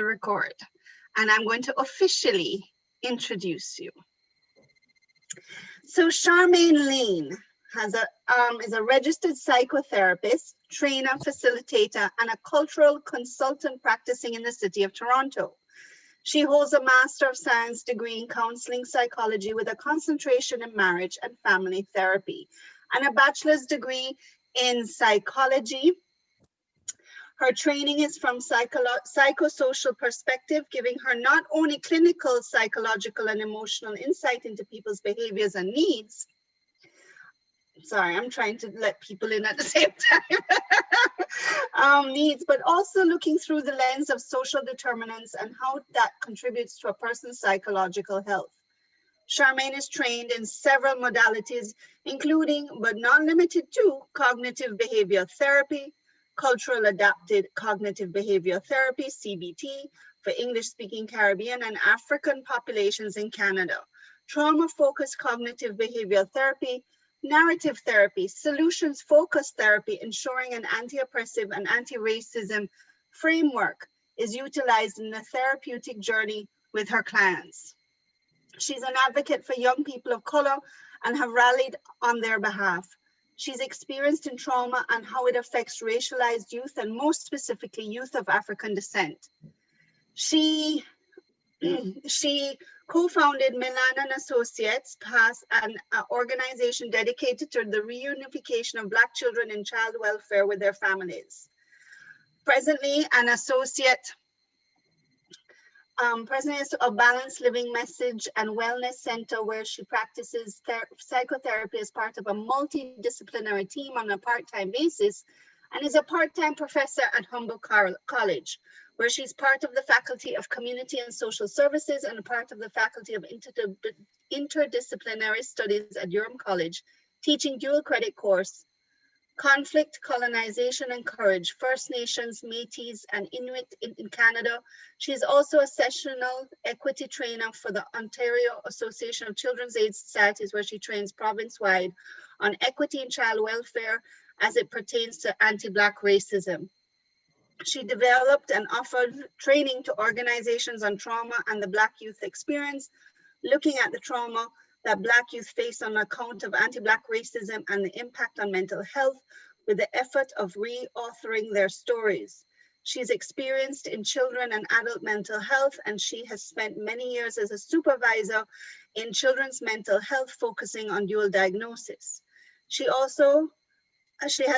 record, and I'm going to officially introduce you. So Charmaine Lane is a registered psychotherapist, trainer, facilitator, and a cultural consultant practicing in the city of Toronto. She holds a Master of Science degree in counseling psychology with a concentration in marriage and family therapy, and a bachelor's degree in psychology. Her training is from psychosocial perspective, giving her not only clinical, psychological, and emotional insight into people's behaviors and needs. Sorry, I'm trying to let people in at the same time. Needs, but also looking through the lens of social determinants and how that contributes to a person's psychological health. Charmaine is trained in several modalities, including, but not limited to, cognitive behavioral therapy, cultural adapted cognitive behavioral therapy, CBT, for English-speaking Caribbean and African populations in Canada, trauma-focused cognitive behavioral therapy, narrative therapy, solutions-focused therapy, ensuring an anti-oppressive and anti-racism framework is utilized in the therapeutic journey with her clients. She's an advocate for young people of color and have rallied on their behalf. She's experienced in trauma and how it affects racialized youth, and most specifically youth of African descent. She co-founded Milan and Associates, an organization dedicated to the reunification of Black children in child welfare with their families. Presently, an associate president of Balanced Living Message and Wellness Center, where she practices psychotherapy as part of a multidisciplinary team on a part-time basis, and is a part-time professor at Humboldt College, where she's part of the Faculty of Community and Social Services and a part of the Faculty of Interdisciplinary Studies at Durham College, teaching dual credit course, Conflict, Colonization, and Courage, First Nations, Métis, and Inuit in Canada. She is also a sessional equity trainer for the Ontario Association of Children's Aid Societies, where she trains province-wide on equity and child welfare as it pertains to anti-Black racism. She developed and offered training to organizations on trauma and the Black youth experience, looking at the trauma that Black youth face on account of anti-Black racism and the impact on mental health, with the effort of reauthoring their stories. She's experienced in children and adult mental health, and she has spent many years as a supervisor in children's mental health, focusing on dual diagnosis. She has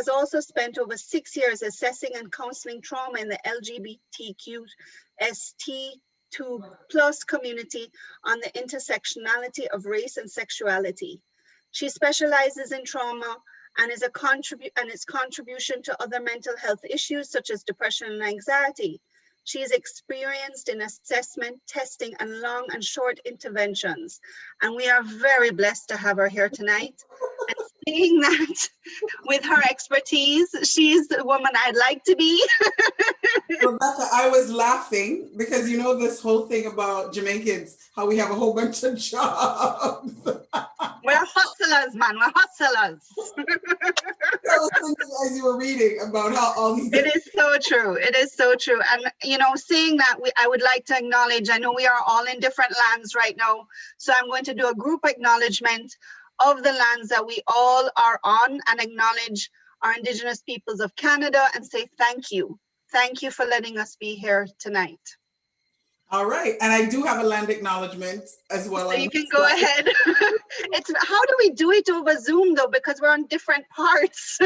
also spent over 6 years assessing and counseling trauma in the LGBTQ+ST2+ community on the intersectionality of race and sexuality. She specializes in trauma and its contribution to other mental health issues such as depression and anxiety. She is experienced in assessment, testing, and long and short interventions. And we are very blessed to have her here tonight. And seeing that with her expertise, she's the woman I'd like to be. Rebecca, I was laughing because you know this whole thing about Jamaicans, how we have a whole bunch of jobs. We're hustlers, man. We're hustlers. I was thinking as you were reading about how all these. It is so true. It is so true. And, you know, seeing that, I would like to acknowledge, I know we are all in different lands right now. So I'm going to do a group acknowledgement of the lands that we all are on and acknowledge our Indigenous peoples of Canada and say thank you. Thank you for letting us be here tonight. All right, and I do have a land acknowledgement as well. So you can go ahead. How do we do it over Zoom though? Because we're on different parts.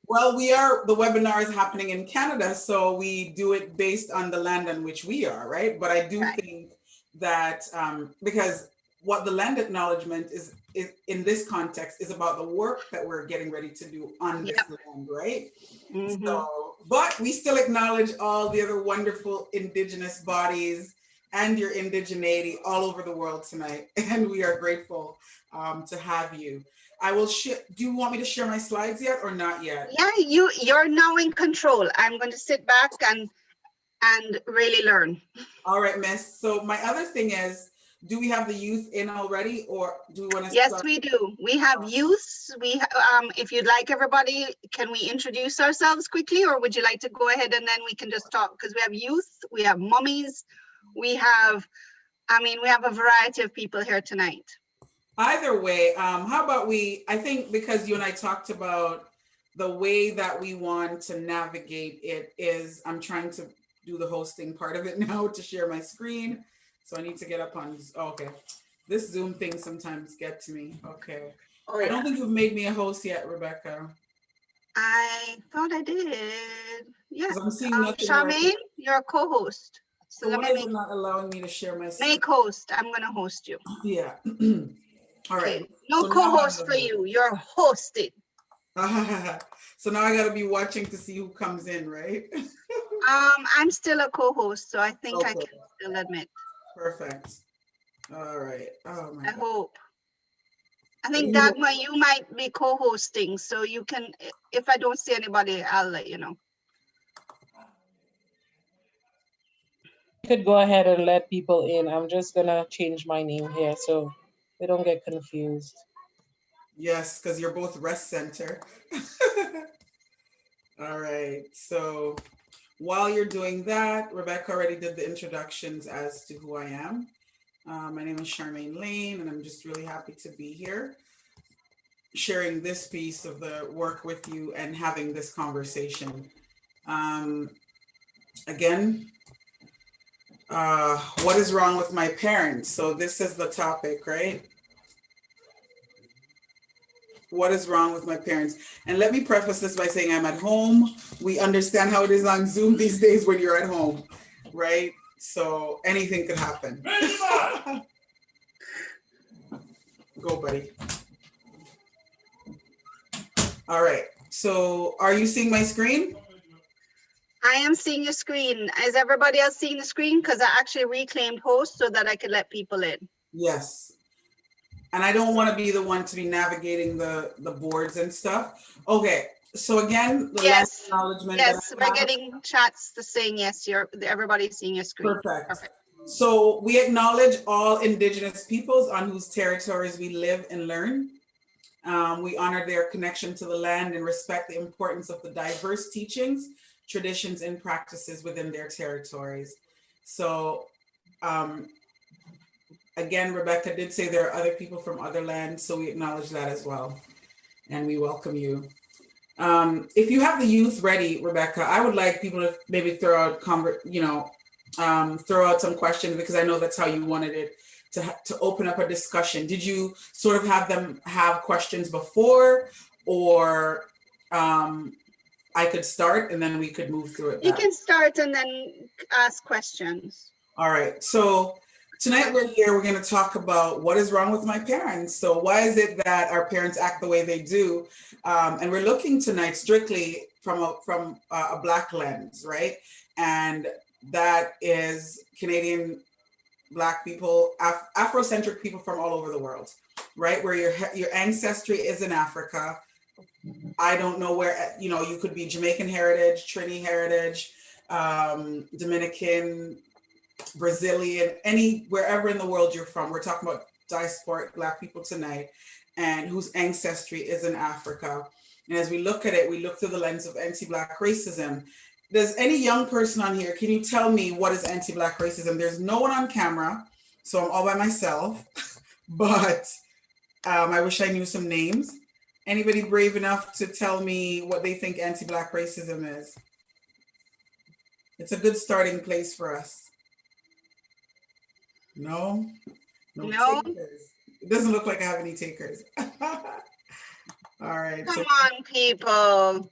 Well, the webinar is happening in Canada, so we do it based on the land on which we are, right? But I do think that because what the land acknowledgement is in this context is about the work that we're getting ready to do on this land, right? Mm-hmm. So, but we still acknowledge all the other wonderful Indigenous bodies and your indigeneity all over the world tonight. And we are grateful to have you. I will share. Do you want me to share my slides yet or not yet? Yeah, you're now in control. I'm going to sit back and really learn. All right, Miss. So my other thing is, Do we have the youth in already, or do we want to Yes, start? we do. We have youths. If you'd like, everybody, can we introduce ourselves quickly, or would you like to go ahead and then we can just talk? Because we have youth, we have mummies, we have a variety of people here tonight. Either way, how about I think because you and I talked about the way that we want to navigate it is, I'm trying to do the hosting part of it now to share my screen. So I need to get up on, okay. This Zoom thing sometimes get to me. Okay. Oh, yeah. I don't think you've made me a host yet, Rebecca. I thought I did. Yeah. I'm seeing nothing. Charmaine, you're a co-host. So why is it not allowing me to share my screen? Make host. I'm going to host you. Yeah. All right. Okay. No so co-host for you. You're hosted. So now I got to be watching to see who comes in, right? I'm still a co-host, so I think okay. I can still admit. Perfect. All right. Oh my I God. hope. I think Dagmar, you might be co-hosting, so you can. If I don't see anybody, I'll let you know. You could go ahead and let people in. I'm just gonna change my name here so they don't get confused. Yes, because you're both R.E.S.T Center. All right. So while you're doing that, Rebecca already did the introductions as to who I am. My name is Charmaine Lane, and I'm just really happy to be here, sharing this piece of the work with you and having this conversation. Again, what is wrong with my parents? So this is the topic, right? What is wrong with my parents? And let me preface this by saying I'm at home. We understand how it is on Zoom these days when you're at home, right? So anything could happen. Go, buddy. All right. So are you seeing my screen? I am seeing your screen. Is everybody else seeing the screen? Because I actually reclaimed host so that I could let people in. Yes. And I don't want to be the one to be navigating the boards and stuff. Okay. So again, the yes, acknowledgement. Yes, we're getting chats to saying yes, everybody's seeing your screen. Perfect. So we acknowledge all Indigenous peoples on whose territories we live and learn. We honor their connection to the land and respect the importance of the diverse teachings, traditions, and practices within their territories. So again, Rebecca did say there are other people from other lands, so we acknowledge that as well. And we welcome you. If you have the youth ready, Rebecca, I would like people to maybe throw out some questions, because I know that's how you wanted it to open up a discussion. Did you sort of have them have questions before, or I could start and then we could move through it? You can start and then ask questions. All right. So tonight we're here, we're going to talk about what is wrong with my parents. So why is it that our parents act the way they do? And we're looking tonight strictly from a Black lens, right? And that is Canadian Black people, Afrocentric people from all over the world, right? Where your ancestry is in Africa. I don't know where, you could be Jamaican heritage, Trini heritage, Dominican, Brazilian, wherever in the world you're from. We're talking about diasporic Black people tonight, and whose ancestry is in Africa. And as we look at it, we look through the lens of anti-Black racism. Does any young person on here, can you tell me what is anti-Black racism? There's no one on camera, so I'm all by myself, but I wish I knew some names. Anybody brave enough to tell me what they think anti-Black racism is? It's a good starting place for us. No? No. Takers. It doesn't look like I have any takers. All right. Come on, people.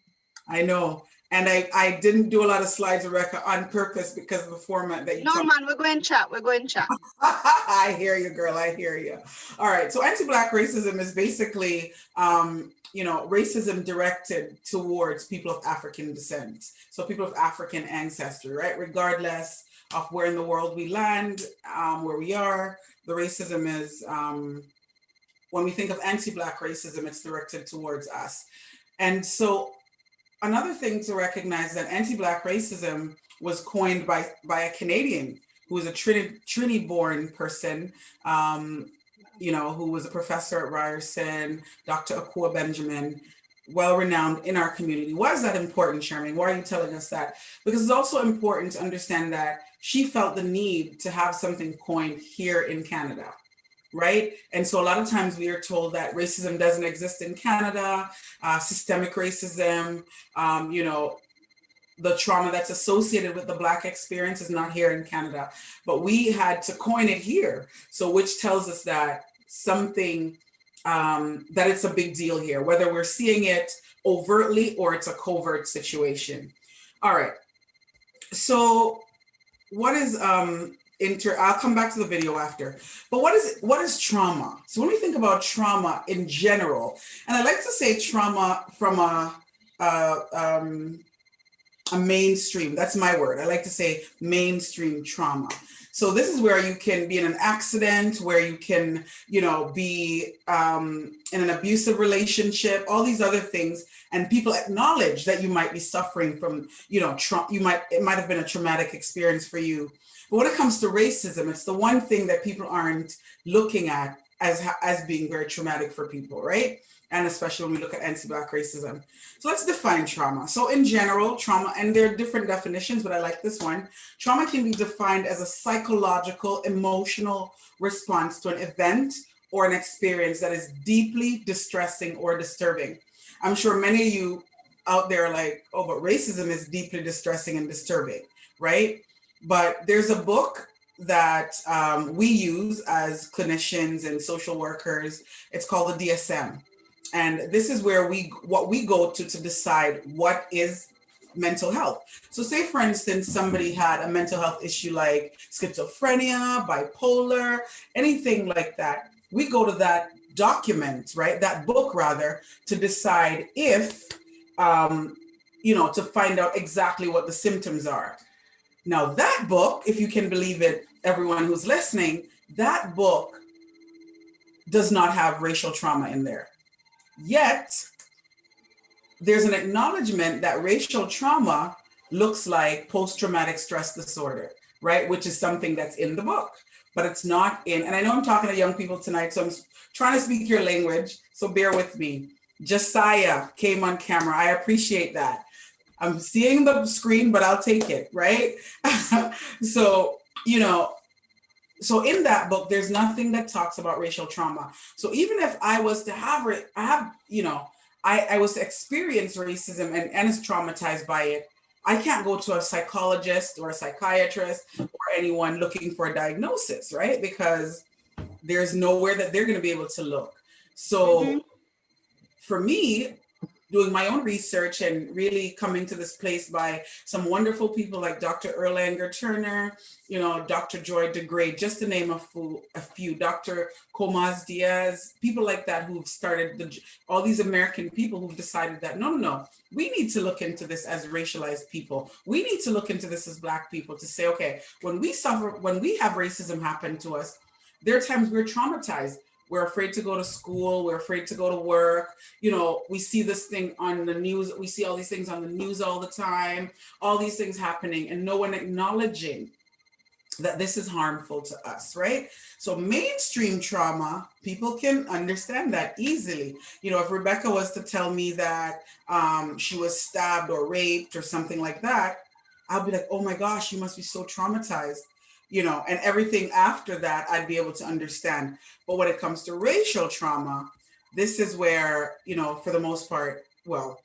I know. And I didn't do a lot of slides, Rebecca, on purpose because of the format that you No, man, we're going to chat. We're going to chat. I hear you, girl. I hear you. All right. So anti-Black racism is basically, racism directed towards people of African descent. So people of African ancestry, right? Regardless of where in the world we land, where we are, the racism is, when we think of anti-Black racism, it's directed towards us. And so another thing to recognize that anti-Black racism was coined by a Canadian. who is a Trinity-born person, you know, who was a professor at Ryerson, Dr. Akua Benjamin, well-renowned in our community. Why is that important, Charmaine? Why are you telling us that? Because it's also important to understand that she felt the need to have something coined here in Canada, right? And so a lot of times we are told that racism doesn't exist in Canada, systemic racism, you know, the trauma that's associated with the Black experience is not here in Canada, but we had to coin it here. So which tells us that something, that it's a big deal here, whether we're seeing it overtly or it's a covert situation. All right, so what is, I'll come back to the video after, but what is trauma? So when we think about trauma in general, and I like to say trauma from a mainstream, that's my word. I like to say mainstream trauma. So this is where you can be in an accident, where you can, you know, be in an abusive relationship, all these other things, and people acknowledge that you might be suffering from, you know, it might have been a traumatic experience for you. But when it comes to racism, it's the one thing that people aren't looking at as being very traumatic for people, right? And especially when we look at anti-Black racism. So let's define trauma. So in general, trauma, and there are different definitions, but I like this one. Trauma can be defined as a psychological, emotional response to an event or an experience that is deeply distressing or disturbing. I'm sure many of you out there are like, oh, but racism is deeply distressing and disturbing, right? But there's a book that we use as clinicians and social workers. It's called the DSM. And this is where what we go to decide what is mental health. So say, for instance, somebody had a mental health issue like schizophrenia, bipolar, anything like that. We go to that document, right? That book rather, to decide if, you know, to find out exactly what the symptoms are. Now that book, if you can believe it, everyone who's listening, that book does not have racial trauma in there. Yet, there's an acknowledgement that racial trauma looks like post-traumatic stress disorder, right? Which is something that's in the book, but it's not in, and I know I'm talking to young people tonight, so I'm trying to speak your language, so bear with me. Josiah came on camera, I appreciate that. I'm seeing the screen, but I'll take it, right? So, you know, so in that book, there's nothing that talks about racial trauma. So even if I was to have, you know, I was to experience racism and is traumatized by it, I can't go to a psychologist or a psychiatrist or anyone looking for a diagnosis, right? Because there's nowhere that they're going to be able to look. So for me, doing my own research and really coming to this place by some wonderful people like Dr. Erlanger Turner, you know, Dr. Joy DeGray, just to name a few, Dr. Comas Diaz, people like that who've started, all these American people who've decided that, no, we need to look into this as racialized people. We need to look into this as Black people to say, okay, when we have racism happen to us, there are times we're traumatized. We're afraid to go to school. We're afraid to go to work. You know, we see this thing on the news. We see all these things on the news all the time, all these things happening and no one acknowledging that this is harmful to us, right? So mainstream trauma, people can understand that easily. You know, if Rebecca was to tell me that she was stabbed or raped or something like that, I'll be like, oh my gosh, you must be so traumatized. You know, and everything after that, I'd be able to understand. But when it comes to racial trauma, this is where, you know, for the most part, well,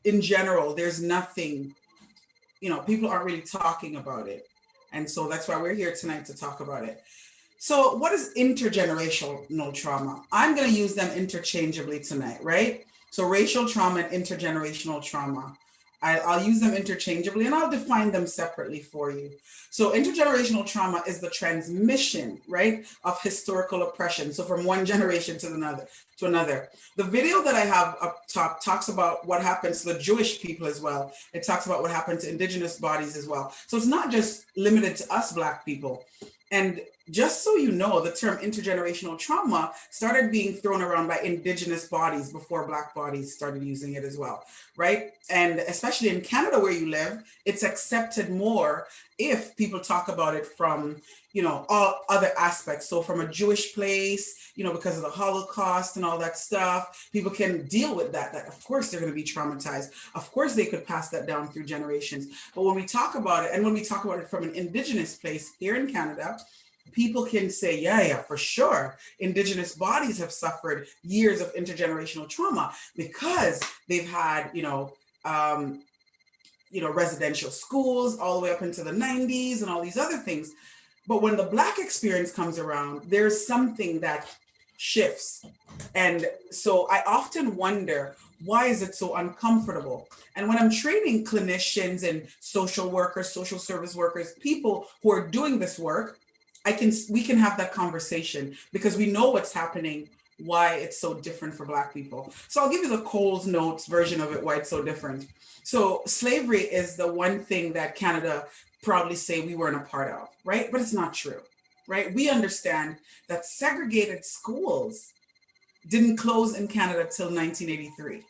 in general, there's nothing, you know, people aren't really talking about it. And so that's why we're here tonight to talk about it. So what is intergenerational trauma? I'm going to use them interchangeably tonight, right? So racial trauma and intergenerational trauma. I'll use them interchangeably and I'll define them separately for you. So intergenerational trauma is the transmission, right, of historical oppression. So from one generation to another. The video that I have up top talks about what happens to the Jewish people as well. It talks about what happened to indigenous bodies as well. So it's not just limited to us Black people. And just so you know, the term intergenerational trauma started being thrown around by indigenous bodies before Black bodies started using it as well, right? And especially in Canada where you live, it's accepted more if people talk about it from, you know, all other aspects. So from a Jewish place, you know, because of the Holocaust and all that stuff, people can deal with that of course they're going to be traumatized. Of course they could pass that down through generations. But when we talk about it, and when we talk about it from an indigenous place here in Canada, people can say, yeah, for sure. Indigenous bodies have suffered years of intergenerational trauma because they've had, residential schools all the way up into the 90s and all these other things. But when the Black experience comes around, there's something that shifts. And so I often wonder, why is it so uncomfortable? And when I'm training clinicians and social workers, social service workers, people who are doing this work, we can have that conversation because we know what's happening, why it's so different for Black people. So I'll give you the Coles Notes version of it, why it's so different. So slavery is the one thing that Canada proudly say we weren't a part of, right? But it's not true, right? We understand that segregated schools didn't close in Canada till 1983,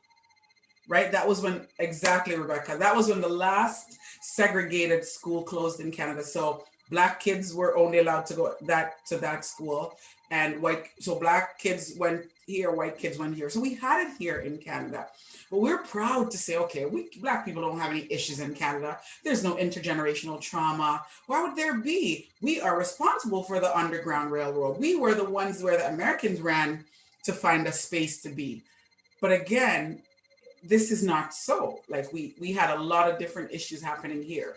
right? That was when, exactly, Rebecca, that was when the last segregated school closed in Canada. So Black kids were only allowed to go to that school, and Black kids went here, white kids went here. So we had it here in Canada. But we're proud to say, okay, we Black people don't have any issues in Canada. There's no intergenerational trauma. Why would there be? We are responsible for the Underground Railroad. We were the ones where the Americans ran to find a space to be. But again, this is not so. Like we had a lot of different issues happening here,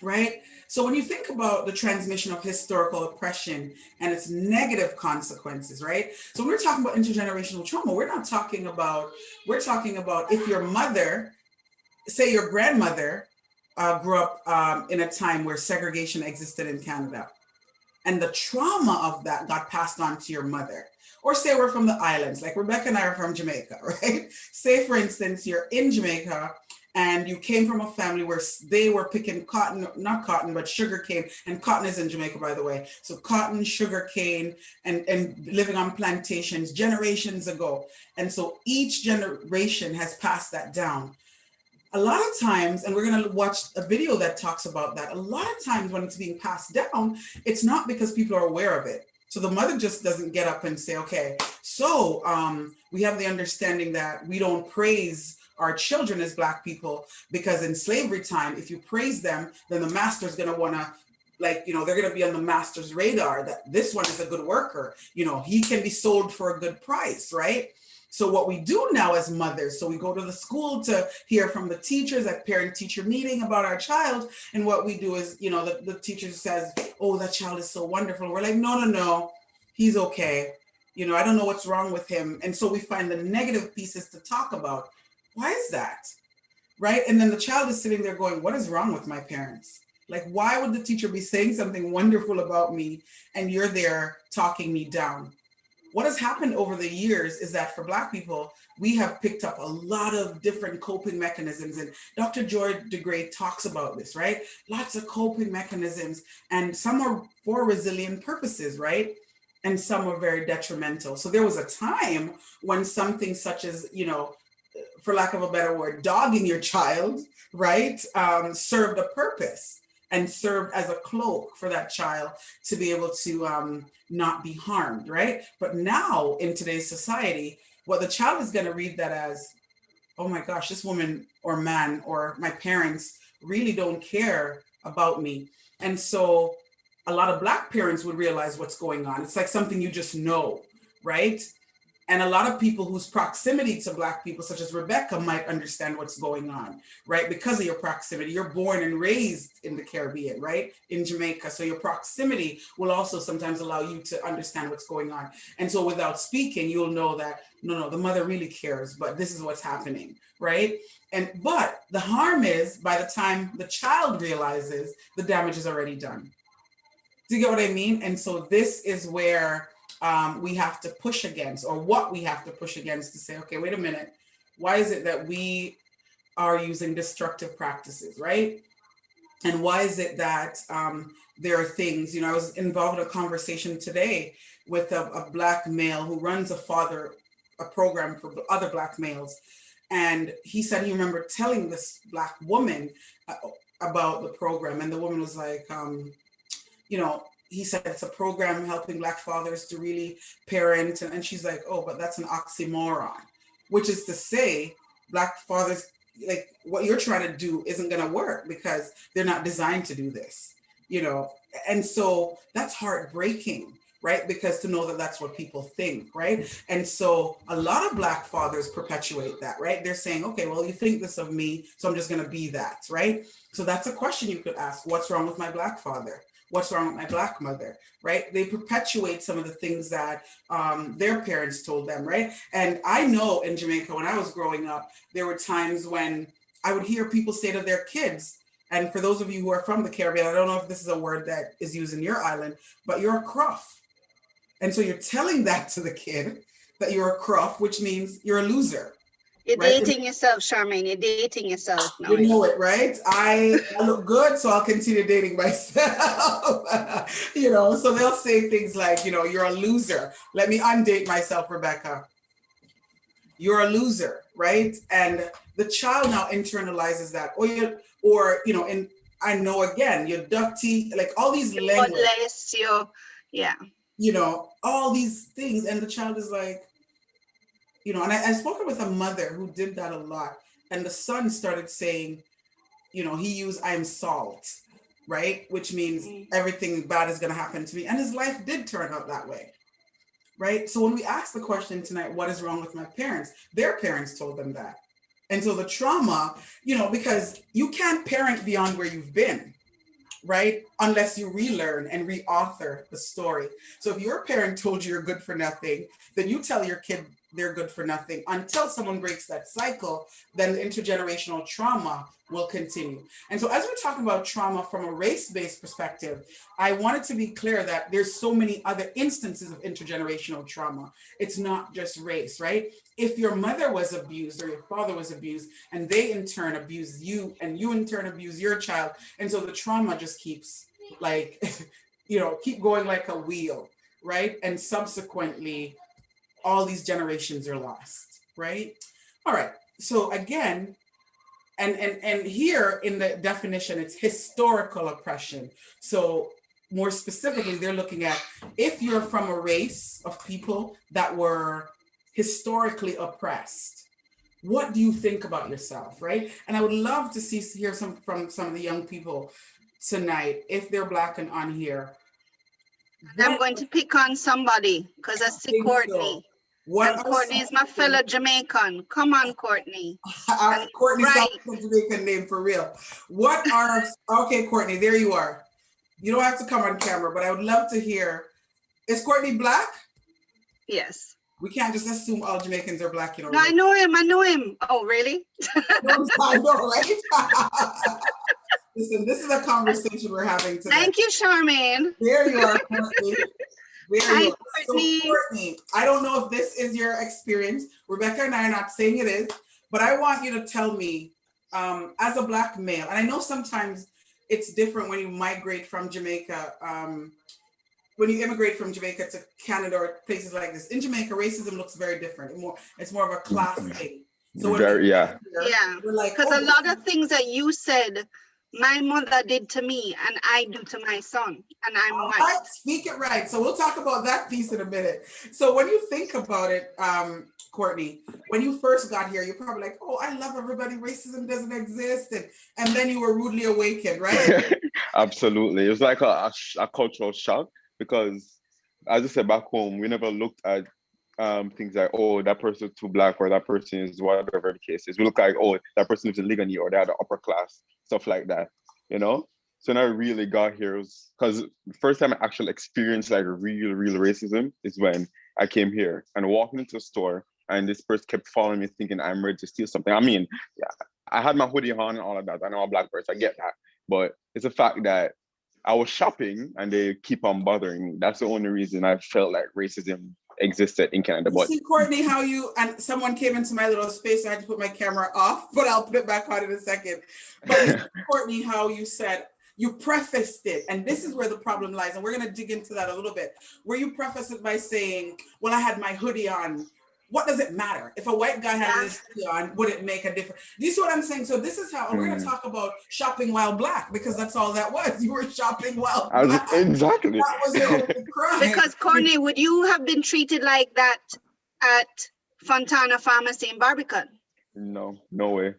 right? So when you think about the transmission of historical oppression and its negative consequences, right? So when we're talking about intergenerational trauma, we're talking about if your mother, say your grandmother, grew up in a time where segregation existed in Canada, and the trauma of that got passed on to your mother. Or say we're from the islands, like Rebecca and I are from Jamaica, right? Say, for instance, you're in Jamaica and you came from a family where they were picking cotton, not cotton, but sugar cane. And cotton is in Jamaica, by the way. So cotton, sugar cane, and living on plantations generations ago. And so each generation has passed that down. A lot of times, and we're going to watch a video that talks about that, a lot of times when it's being passed down, it's not because people are aware of it. So the mother just doesn't get up and say, okay, so we have the understanding that we don't praise our children as Black people because in slavery time, if you praise them, then the master's going to want to, they're going to be on the master's radar that this one is a good worker. He can be sold for a good price, right? So what we do now as mothers, so we go to the school to hear from the teachers at parent-teacher meeting about our child. And what we do is, the teacher says, oh, that child is so wonderful. We're like, no, he's okay. I don't know what's wrong with him. And so we find the negative pieces to talk about. Why is that? Right? And then the child is sitting there going, what is wrong with my parents? Like, why would the teacher be saying something wonderful about me and you're there talking me down? What has happened over the years is that for Black people, we have picked up a lot of different coping mechanisms. And Dr. Joy DeGray talks about this, right? Lots of coping mechanisms, and some are for resilient purposes, right? And some are very detrimental. So there was a time when something such as, for lack of a better word, dogging your child, right, served a purpose and served as a cloak for that child to be able to not be harmed, right? But now in today's society, what the child is going to read that as, oh my gosh, this woman or man or my parents really don't care about me. And so a lot of Black parents would realize what's going on. It's like something you just know, right? And a lot of people whose proximity to Black people, such as Rebecca, might understand what's going on, right? Because of your proximity. You're born and raised in the Caribbean, right? In Jamaica. So your proximity will also sometimes allow you to understand what's going on. And so without speaking, you'll know that, no, the mother really cares, but this is what's happening, right? But the harm is, by the time the child realizes, the damage is already done. Do you get what I mean? And so this is where we have to push against, or what we have to push against, to say, okay, wait a minute, why is it that we are using destructive practices, right? And why is it that there are things, I was involved in a conversation today with a Black male who runs a program for other Black males. And he said he remembered telling this Black woman about the program. And the woman was like, he said it's a program helping Black fathers to really parent. And she's like, oh, but that's an oxymoron, which is to say Black fathers, like what you're trying to do isn't going to work because they're not designed to do this, And so that's heartbreaking, right? Because to know that that's what people think, right? And so a lot of Black fathers perpetuate that, right? They're saying, okay, well, you think this of me, so I'm just going to be that, right? So that's a question you could ask. What's wrong with my Black father? What's wrong with my Black mother, right? They perpetuate some of the things that their parents told them, right? And I know in Jamaica, when I was growing up, there were times when I would hear people say to their kids, and for those of you who are from the Caribbean, I don't know if this is a word that is used in your island, but you're a cruff. And so you're telling that to the kid that you're a cruff, which means you're a loser. You're right? dating yourself, Charmaine. You're dating yourself. Now. You know it, right? I look good, so I'll continue dating myself. So they'll say things like, you're a loser. Let me undate myself, Rebecca. You're a loser, right? And the child now internalizes that. And I know again, you're dirty, like all these language. All these things. And the child is like, and I spoke with a mother who did that a lot. And the son started saying, he used I'm salt, right? Which means everything bad is going to happen to me. And his life did turn out that way, right? So when we ask the question tonight, what is wrong with my parents? Their parents told them that. And so the trauma, because you can't parent beyond where you've been, right? Unless you relearn and reauthor the story. So if your parent told you you're good for nothing, then you tell your kid they're good for nothing until someone breaks that cycle, then the intergenerational trauma will continue. And so as we're talking about trauma from a race-based perspective, I wanted to be clear that there's so many other instances of intergenerational trauma. It's not just race, right? If your mother was abused or your father was abused and they in turn abuse you and you in turn abuse your child. And so the trauma just keeps keep going like a wheel, right? And subsequently, all these generations are lost, right? All right, so again, and here in the definition, it's historical oppression. So more specifically, they're looking at if you're from a race of people that were historically oppressed, what do you think about yourself, right? And I would love to hear from some of the young people tonight, if they're Black and on here. I'm going to pick on somebody because I see Courtney. And Courtney is my fellow Jamaican. Come on, Courtney. Courtney's not a Jamaican name for real. Okay, Courtney, there you are. You don't have to come on camera, but I would love to hear. Is Courtney Black? Yes. We can't just assume all Jamaicans are Black, No, I know him. Oh, really? I know, right? Listen, this is a conversation we're having today. Thank you, Charmaine. There you are, Courtney. Hi, Courtney. So, Courtney, I don't know if this is your experience. Rebecca and I are not saying it is, but I want you to tell me, as a Black male, and I know sometimes it's different when you migrate from Jamaica, when you immigrate from Jamaica to Canada or places like this. In Jamaica, racism looks very different. It's more of a class thing. So we're like, because a lot of things that you said, my mother did to me and I do to my son, and I'm white. Speak it right. So we'll talk about that piece in a minute. So when you think about it, Courtney, when you first got here, you're probably like, oh, I love everybody. Racism doesn't exist. And then you were rudely awakened, right? Absolutely. It was like a cultural shock because, as I said, back home, we never looked at things like, oh, that person's too Black or that person is whatever the case is. We look like, oh, that person lives in Ligani or they're the upper class, stuff like that, So when I really got here, it was because the first time I actually experienced like real racism is when I came here and walking into a store and this person kept following me thinking I'm ready to steal something. I mean, yeah, I had my hoodie on and all of that. I know I'm a Black person, I get that. But it's a fact that I was shopping and they keep on bothering me. That's the only reason I felt like racism existed in Canada. But see, Courtney, how someone came into my little space, I had to put my camera off, but I'll put it back on in a second. But Courtney, how you said, you prefaced it, and this is where the problem lies, and we're going to dig into that a little bit, where you preface it by saying, well, I had my hoodie on. What does it matter? If a white guy had his hoodie on, would it make a difference? Do you see what I'm saying? So this is how, and we're going to talk about shopping while black, because that's all that was. You were shopping while black. Exactly. That was your only crime. Because, Courtney, would you have been treated like that at Fontana Pharmacy in Barbican? No way.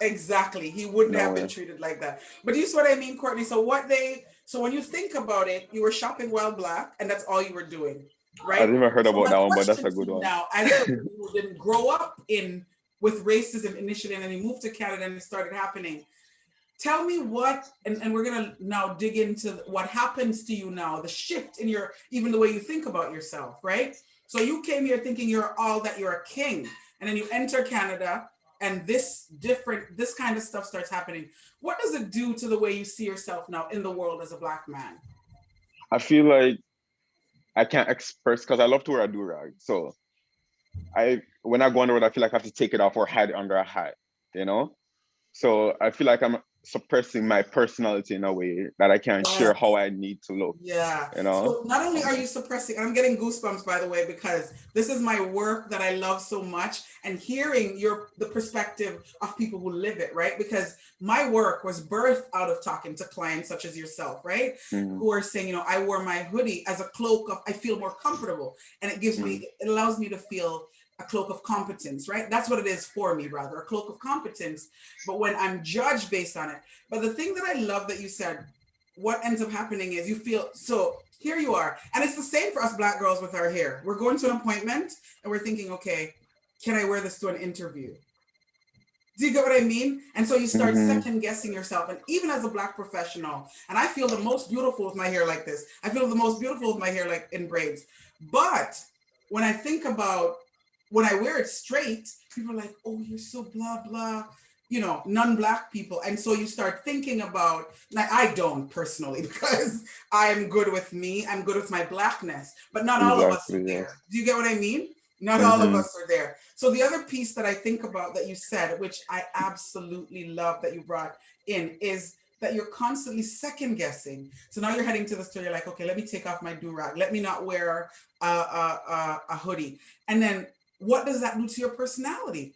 Exactly. He wouldn't have been treated like that. But you see what I mean, Courtney? So when you think about it, you were shopping while black, and that's all you were doing, right? I never heard about that one, but that's a good one. Now, as you didn't grow up with racism initially, and then you moved to Canada and it started happening. Tell me what, and we're gonna now dig into what happens to you now, the shift in even the way you think about yourself, right? So you came here thinking you're a king, and then you enter Canada, and this kind of stuff starts happening. What does it do to the way you see yourself now in the world as a black man? I feel like I can't express, because I love to wear a do-rag. So when I go on the road, I feel like I have to take it off or hide it under a hat, you know? So I feel like I'm suppressing my personality in a way that I can't share how I need to look. Yeah. You know? So not only are you suppressing, I'm getting goosebumps, by the way, because this is my work that I love so much, and hearing the perspective of people who live it, right? Because my work was birthed out of talking to clients such as yourself, right? Who are saying, I wore my hoodie as a cloak of, I feel more comfortable, and it allows me to feel a cloak of competence, right? That's what it is for me, rather, a cloak of competence. But when I'm judged based on it. But the thing that I love that you said, what ends up happening is you feel, so here you are. And it's the same for us black girls with our hair. We're going to an appointment and we're thinking, okay, can I wear this to an interview? Do you get what I mean? And so you start second guessing yourself. And even as a black professional, and I feel the most beautiful with my hair like this. I feel the most beautiful with my hair like in braids. But when I think about when I wear it straight, people are like, oh, you're so blah, blah, non-black people. And so you start thinking about, like, I don't personally, because I'm good with me, I'm good with my blackness, but not all of us are there. Do you get what I mean? Not all of us are there. So the other piece that I think about that you said, which I absolutely love that you brought in, is that you're constantly second guessing. So now you're heading to the store, you're like, okay, let me take off my do-rag. Let me not wear a hoodie. And then what does that do to your personality?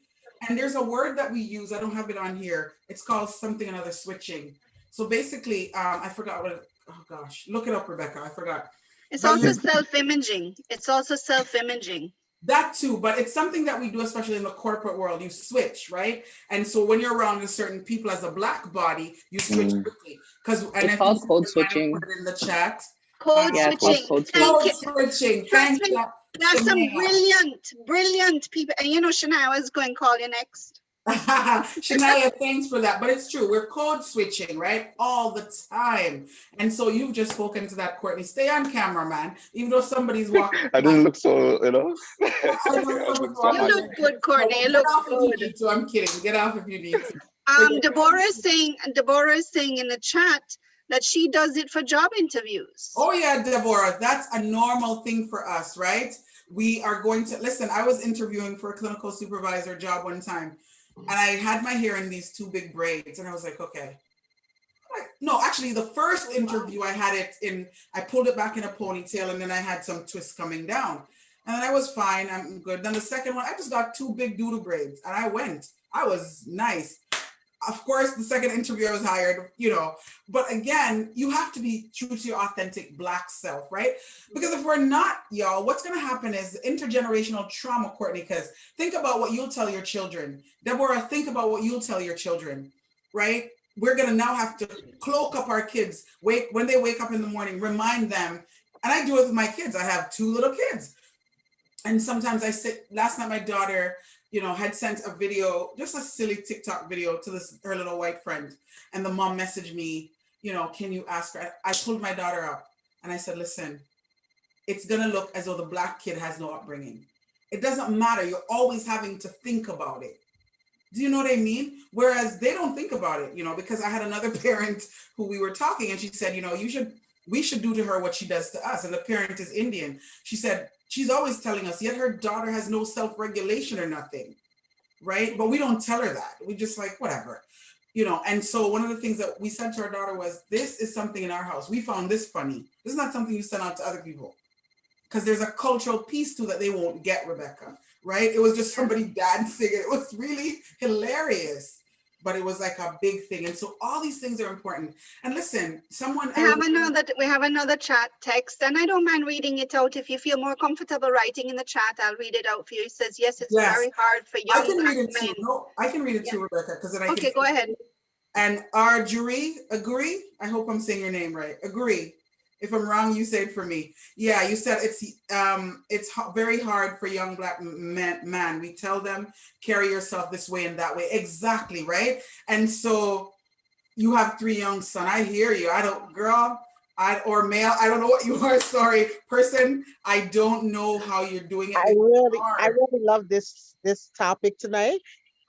And there's a word that we use, I don't have it on here. It's called something another switching. So basically, I forgot oh gosh, look it up, Rebecca, I forgot. It's also self-imaging. It's also self-imaging. That too, but it's something that we do, especially in the corporate world. You switch, right? And so when you're around with certain people as a black body, you switch quickly. It's called code switching. Put it in the chat. Code switching. Code switching. Thank you. There's some brilliant people. And Shania, I was going to call you next. Shania, thanks for that. But it's true. We're code switching, right? All the time. And so you've just spoken to that, Courtney. Stay on camera, man. Even though somebody's walking. I didn't look so, You look good, Courtney. You look good. So I'm kidding. Get off if you need to. Deborah is saying in the chat that she does it for job interviews. Oh yeah, Deborah, that's a normal thing for us, right? We are going to, listen, I was interviewing for a clinical supervisor job one time, and I had my hair in these two big braids, and I was like, okay. No, actually the first interview I had it in, I pulled it back in a ponytail, and then I had some twists coming down. And then I was fine, I'm good. Then the second one, I just got two big doodle braids, and I was nice. Of course, the second interview I was hired, but again, you have to be true to your authentic black self, right? Because if we're not, y'all, what's going to happen is intergenerational trauma, Courtney, because think about what you'll tell your children. Deborah, think about what you'll tell your children, right? We're going to now have to cloak up our kids. When they wake up in the morning, remind them. And I do it with my kids. I have two little kids. And sometimes last night my daughter, had sent a video, just a silly TikTok video to her little white friend. And the mom messaged me, can you ask her? I pulled my daughter up and I said, listen, it's going to look as though the black kid has no upbringing. It doesn't matter. You're always having to think about it. Do you know what I mean? Whereas they don't think about it, because I had another parent who we were talking and she said, we should do to her what she does to us. And the parent is Indian. She said, she's always telling us, yet her daughter has no self-regulation or nothing, right? But we don't tell her that. We just like, whatever. you know, and so one of the things that we said to our daughter was, this is something in our house. We found this funny. This is not something you send out to other people. Because there's a cultural piece to that they won't get, Rebecca, right? It was just somebody dancing. It was really hilarious, but it was like a big thing. And so all these things are important. And listen, we have another chat text, and I don't mind reading it out. If you feel more comfortable writing in the chat, I'll read it out for you. It says, yes, it's very hard for young Black men. No, I can read it too, Rebecca, because then I can. Okay, go ahead. And agree? I hope I'm saying your name right. Agree. If I'm wrong, you say it for me. Yeah, you said it's very hard for young Black men. We tell them, carry yourself this way and that way. Exactly, right? And so you have 3 young sons. I hear you. Or male, I don't know what you are. Sorry, person. I don't know how you're doing it. I really love this topic tonight.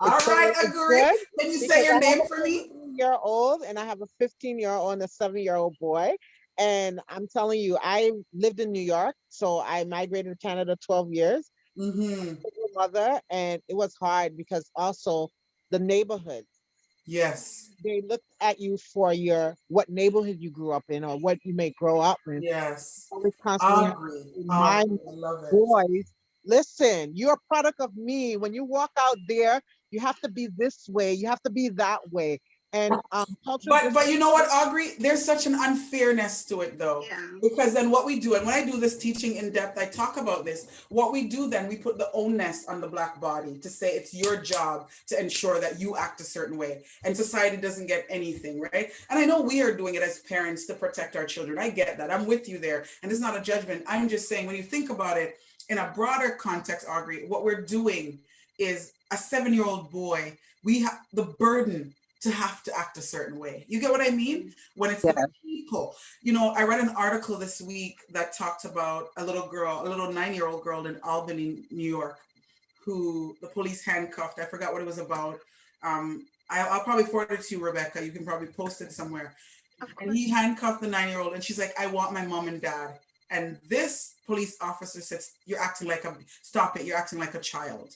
All right, agree. Can you say your name for me? 15-year-old, and I have a 15-year-old and a 7-year-old boy. And I'm telling you, I lived in New York, so I migrated to Canada 12 years. Mother, and it was hard because also the neighborhood. Yes. They look at you for what neighborhood you grew up in or what you may grow up in. Yes. I love it. Boys, listen, you're a product of me. When you walk out there, you have to be this way. You have to be that way. And but you know what, Aubrey? There's such an unfairness to it though. Yeah. Because then what we do, and when I do this teaching in depth, I talk about this. What we do then, we put the onus on the Black body to say it's your job to ensure that you act a certain way, and society doesn't get anything, right? And I know we are doing it as parents to protect our children. I get that. I'm with you there. And it's not a judgment. I'm just saying, when you think about it in a broader context, Aubrey, what we're doing is a 7-year-old boy, we have the burden to have to act a certain way. You get what I mean? When it's the people. You know, I read an article this week that talked about a little 9-year-old girl in Albany, New York, who the police handcuffed. I forgot what it was about. I'll probably forward it to you, Rebecca. You can probably post it somewhere. And he handcuffed the 9-year-old, and she's like, I want my mom and dad. And this police officer says, you're acting like stop it, you're acting like a child.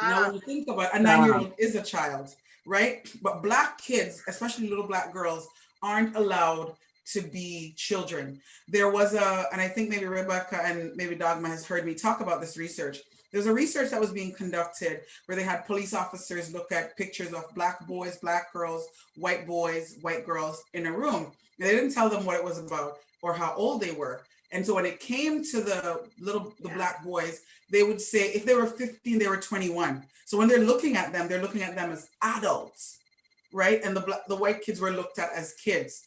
Now, when you think about it, a 9-year-old is a child, right? But Black kids, especially little Black girls, aren't allowed to be children. There was and I think maybe Rebecca and maybe Dogma has heard me talk about this research. There's a research that was being conducted where they had police officers look at pictures of Black boys, Black girls, white girls in a room. And they didn't tell them what it was about or how old they were. And so when it came to the Black boys, they would say if they were 15, they were 21. So when they're looking at them as adults, right? And the white kids were looked at as kids,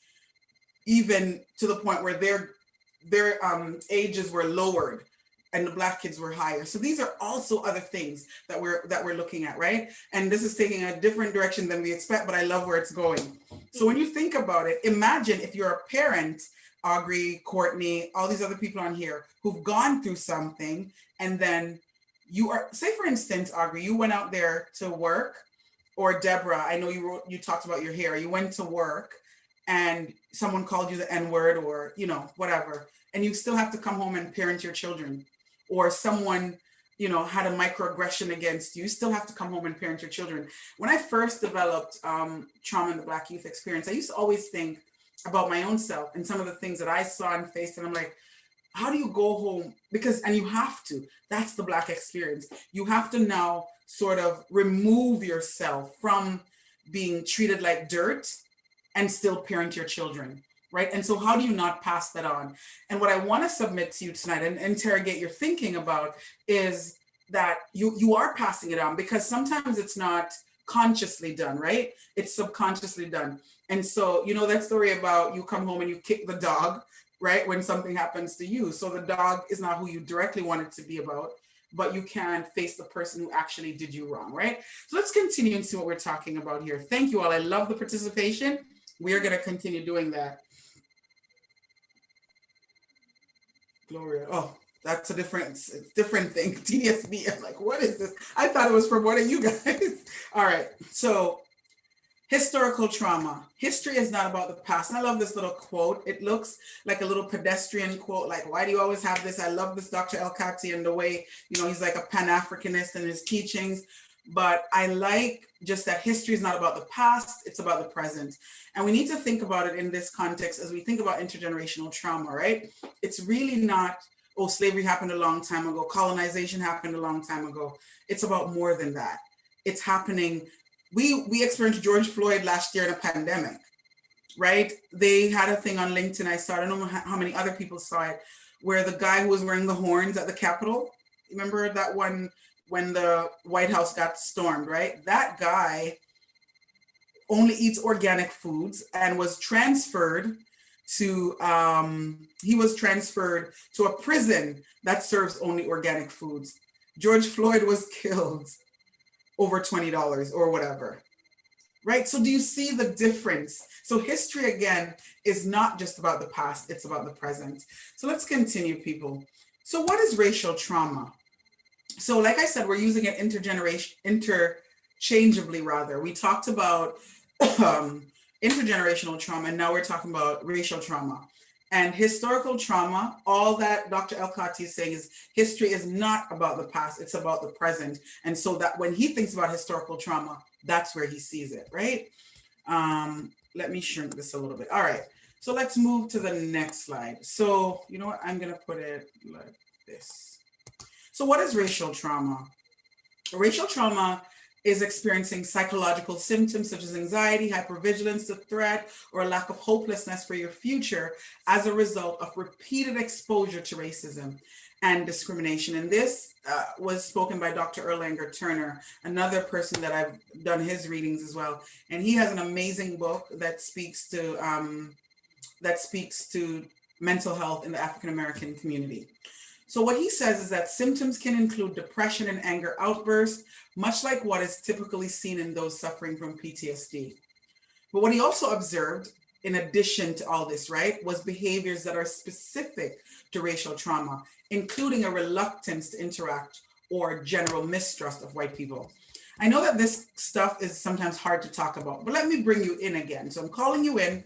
even to the point where their ages were lowered and the Black kids were higher. So these are also other things that we're looking at, right? And this is taking a different direction than we expect, but I love where it's going. So when you think about it, imagine if you're a parent, Aubrey, Courtney, all these other people on here who've gone through something, and then you are, say for instance, Aubrey, you went out there to work, or Deborah, I know you talked about your hair, you went to work and someone called you the N-word or, whatever, and you still have to come home and parent your children, or someone, had a microaggression against you, you still have to come home and parent your children. When I first developed trauma in the Black youth experience, I used to always think about my own self and some of the things that I saw and faced, and I'm like, how do you go home? And you have to, that's the Black experience. You have to now sort of remove yourself from being treated like dirt and still parent your children, right? And so how do you not pass that on? And what I want to submit to you tonight and interrogate your thinking about is that you are passing it on, because sometimes it's not consciously done, right? It's subconsciously done. And so, that story about you come home and you kick the dog, right? When something happens to you. So the dog is not who you directly want it to be about, but you can face the person who actually did you wrong, right? So let's continue and see what we're talking about here. Thank you all. I love the participation. We are going to continue doing that. Gloria. Oh, that's a different thing. TDSB. I'm like, what is this? I thought it was for one of you guys. All right. So historical trauma. History is not about the past. And I love this little quote. It looks like a little pedestrian quote, like, why do you always have this? I love this Dr. El Khati and the way, he's like a Pan-Africanist in his teachings. but I like just that history is not about the past, it's about the present. And we need to think about it in this context as we think about intergenerational trauma, right? It's really not, oh, slavery happened a long time ago, colonization happened a long time ago. It's about more than that. It's happening. We experienced George Floyd last year in a pandemic, right? They had a thing on LinkedIn, I saw, I don't know how many other people saw it, where the guy who was wearing the horns at the Capitol, remember that one when the White House got stormed, right? That guy only eats organic foods and was transferred to, he was transferred to a prison that serves only organic foods. George Floyd was killed over $20 or whatever, right? So do you see the difference? So history, again, is not just about the past, it's about the present. So let's continue, people. So what is racial trauma? So like I said, we're using it interchangeably rather. We talked about intergenerational trauma, and now we're talking about racial trauma. And historical trauma, all that Dr. El-Kati is saying is history is not about the past, it's about the present. And so that when he thinks about historical trauma, that's where he sees it, right? Let me shrink this a little bit. All right, so let's move to the next slide. So you know what, I'm gonna put it like this. So what is racial trauma? Racial trauma is experiencing psychological symptoms such as anxiety, hypervigilance to threat, or a lack of hopelessness for your future as a result of repeated exposure to racism and discrimination. And this was spoken by Dr. Erlanger Turner, another person that I've done his readings as well. And he has an amazing book that speaks to mental health in the African-American community. So what he says is that symptoms can include depression and anger outbursts, much like what is typically seen in those suffering from PTSD. But what he also observed, in addition to all this, right, was behaviors that are specific to racial trauma, including a reluctance to interact or general mistrust of white people. I know that this stuff is sometimes hard to talk about, but let me bring you in again. So I'm calling you in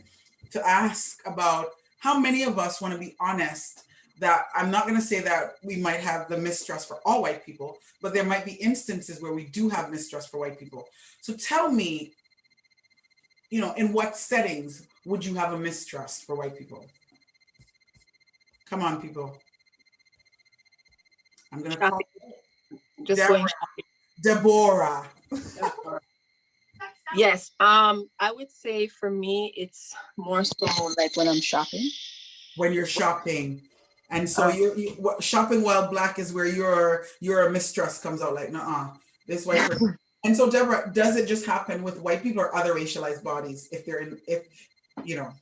to ask about how many of us want to be honest that I'm not going to say that we might have the mistrust for all white people, but there might be instances where we do have mistrust for white people. So tell me, you know, in what settings would you have a mistrust for white people? Come on, people. I'm going to call just Deborah. going Deborah. Yes, I would say for me, it's more so like when I'm shopping. When you're shopping. And so shopping while black is where your mistrust comes out, like, nuh-uh, this white person. And so Deborah, does it just happen with white people or other racialized bodies if they're in, if, you know?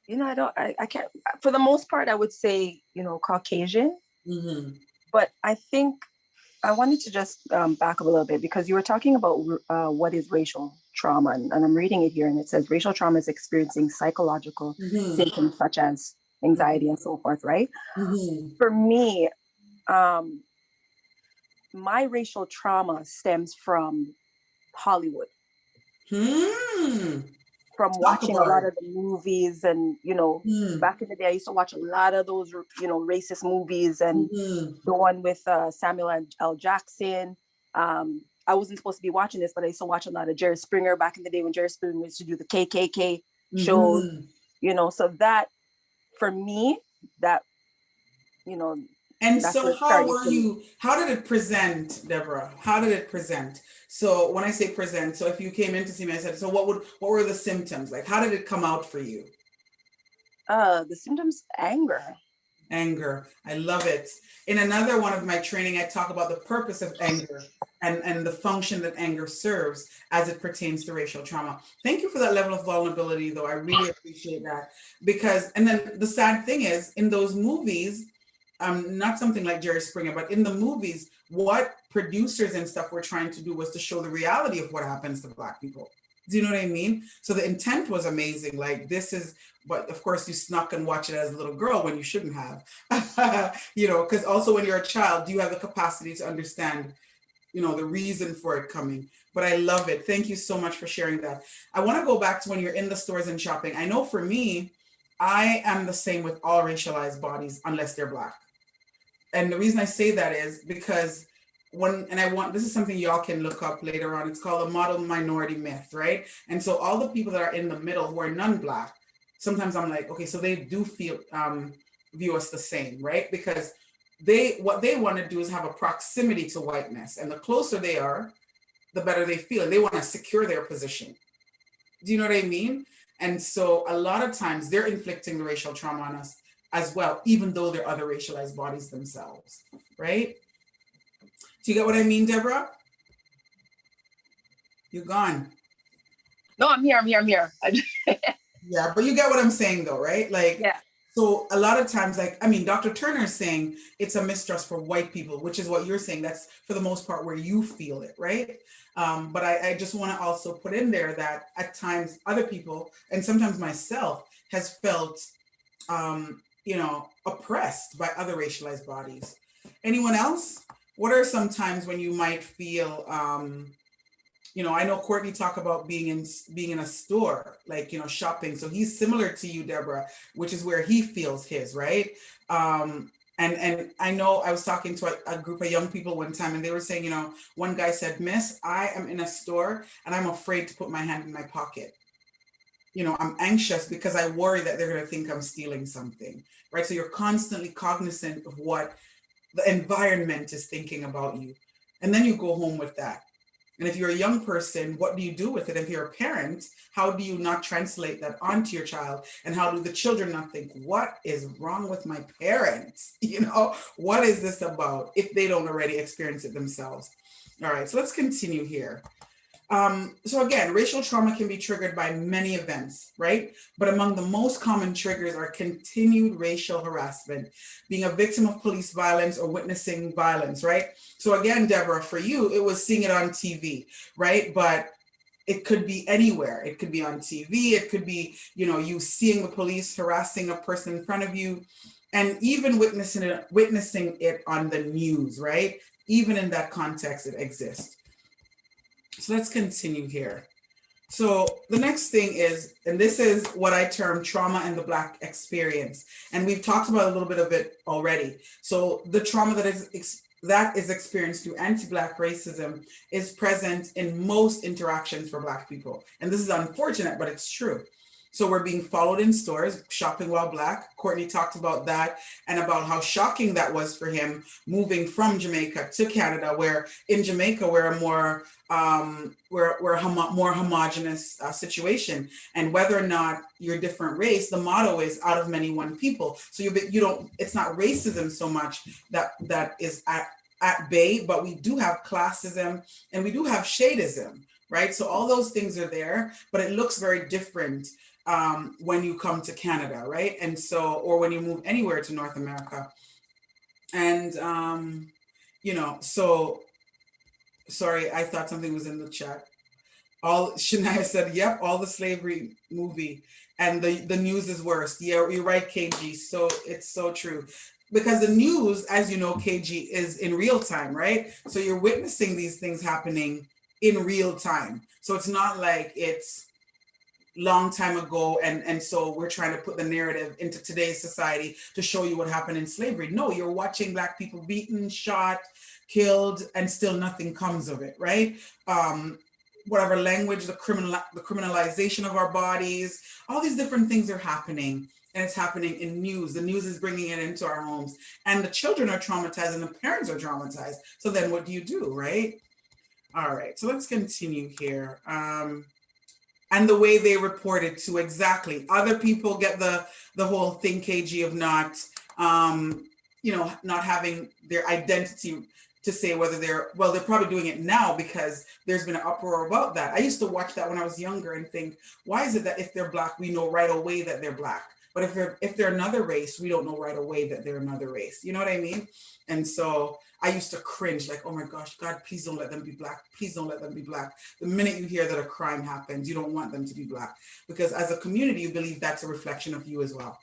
You know, I can't, for the most part, I would say, you know, Caucasian. Mm-hmm. But I think I wanted to just back up a little bit because you were talking about what is racial trauma, and I'm reading it here, and it says racial trauma is experiencing psychological symptoms such as anxiety and so forth, right? For me, my racial trauma stems from Hollywood. From watching a lot of the movies, and you know, back in the day, I used to watch a lot of those, you know, racist movies, and the one with Samuel L. Jackson. I wasn't supposed to be watching this, but I used to watch a lot of Jerry Springer back in the day when Jerry Springer used to do the KKK shows, you know. So that, for me, that, you know. And so how did it present, Deborah? How did it present? So when I say present, so if you came in to see me, I said, so what were the symptoms? Like, how did it come out for you? The symptoms, anger. Anger, I love it. In another one of my training, I talk about the purpose of anger and the function that anger serves as it pertains to racial trauma. Thank you for that level of vulnerability, though. I really appreciate that. Because, and then the sad thing is, in those movies, not something like Jerry Springer, but in the movies, what producers and stuff were trying to do was to show the reality of what happens to Black people. Do you know what I mean? So the intent was amazing. Like, this is, but of course you snuck and watch it as a little girl when you shouldn't have, you know, because also when you're a child, you have the capacity to understand, you know, the reason for it coming. But I love it. Thank you so much for sharing that. I want to go back to when you're in the stores and shopping. I know for me, I am the same with all racialized bodies, unless they're Black. And the reason I say that is because this is something y'all can look up later on. It's called a model minority myth, right? And so all the people that are in the middle who are non-Black, sometimes I'm like, okay, so they do feel, view us the same, right? Because what they want to do is have a proximity to whiteness. And the closer they are, the better they feel. And they want to secure their position. Do you know what I mean? And so a lot of times they're inflicting the racial trauma on us as well, even though they're other racialized bodies themselves, right? Do you get what I mean, Deborah? You're gone. No, I'm here. Yeah, but you get what I'm saying though, right? Like, yeah. So a lot of times, like, I mean, Dr. Turner is saying it's a mistrust for white people, which is what you're saying. That's for the most part where you feel it, right? But I just want to also put in there that at times other people, and sometimes myself, has felt, oppressed by other racialized bodies. Anyone else? What are some times when you might feel, I know Courtney talked about being in a store, like, shopping. So he's similar to you, Deborah, which is where he feels his, right? And I know I was talking to a group of young people one time, and they were saying, one guy said, "Miss, I am in a store and I'm afraid to put my hand in my pocket. I'm anxious because I worry that they're going to think I'm stealing something," right? So you're constantly cognizant of what the environment is thinking about you. And then you go home with that. And if you're a young person, what do you do with it? If you're a parent, how do you not translate that onto your child? And how do the children not think, what is wrong with my parents? What is this about, if they don't already experience it themselves? All right, so let's continue here. So again, racial trauma can be triggered by many events, right? But among the most common triggers are continued racial harassment, being a victim of police violence or witnessing violence, right? So again, Deborah, for you, it was seeing it on TV, right? But it could be anywhere. It could be on TV. It could be, you seeing the police harassing a person in front of you, and even witnessing it on the news, right? Even in that context, it exists. So let's continue here. So the next thing is, and this is what I term trauma and the Black experience. And we've talked about a little bit of it already. So the trauma that is experienced through anti-Black racism is present in most interactions for Black people. And this is unfortunate, but it's true. So we're being followed in stores, shopping while Black. Courtney talked about that and about how shocking that was for him moving from Jamaica to Canada, where in Jamaica we're a more homogenous situation. And whether or not you're a different race, the motto is out of many, one people. So it's not racism so much that is at bay, but we do have classism and we do have shadeism, right? So all those things are there, but it looks very different when you come to Canada, right? And so, or when you move anywhere to North America. And, so, sorry, I thought something was in the chat. Shania said, yep, all the slavery movie, and the news is worse. Yeah, you're right, KG. So it's so true. Because the news, as you know, KG, is in real time, right? So you're witnessing these things happening in real time. So it's not like it's long time ago, and so we're trying to put the narrative into today's society to show you what happened in slavery. No, you're watching Black people beaten, shot, killed, and still nothing comes of it, right? Whatever language, the criminalization of our bodies, all these different things are happening, and it's happening in news. The news is bringing it into our homes, and the children are traumatized and the parents are traumatized. So then what do, right? All right, so let's continue here. And the way they report it too, exactly. Other people get the whole thing, KG, of not, not having their identity to say whether they're probably doing it now because there's been an uproar about that. I used to watch that when I was younger and think, why is it that if they're Black, we know right away that they're Black? But if they're another race, we don't know right away that they're another race. You know what I mean? And so I used to cringe, like, oh my gosh, God, please don't let them be Black. Please don't let them be Black. The minute you hear that a crime happens, you don't want them to be Black, because as a community, you believe that's a reflection of you as well.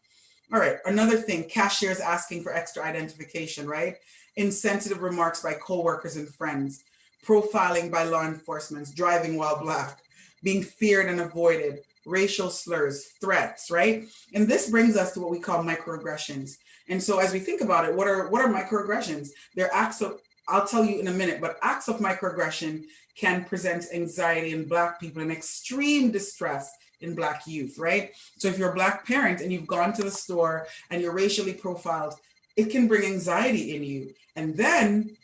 All right, another thing, cashiers asking for extra identification, right? Insensitive remarks by coworkers and friends, profiling by law enforcement, driving while Black, being feared and avoided, racial slurs, threats, right? And this brings us to what we call microaggressions. And so as we think about it, what are microaggressions? They're acts of, I'll tell you in a minute, but acts of microaggression can present anxiety in Black people and extreme distress in Black youth, right? So if you're a Black parent and you've gone to the store and you're racially profiled, it can bring anxiety in you. And then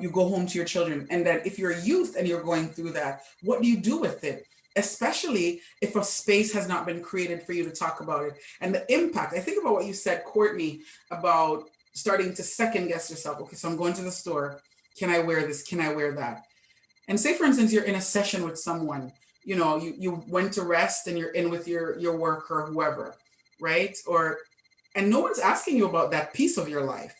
you go home to your children. And then if you're a youth and you're going through that, what do you do with it? Especially if a space has not been created for you to talk about it. And the impact, I think about what you said, Courtney, about starting to second guess yourself. Okay, so I'm going to the store. Can I wear this? Can I wear that? And say, for instance, you're in a session with someone, you know, you went to rest and you're in with your work or whoever, right? And no one's asking you about that piece of your life,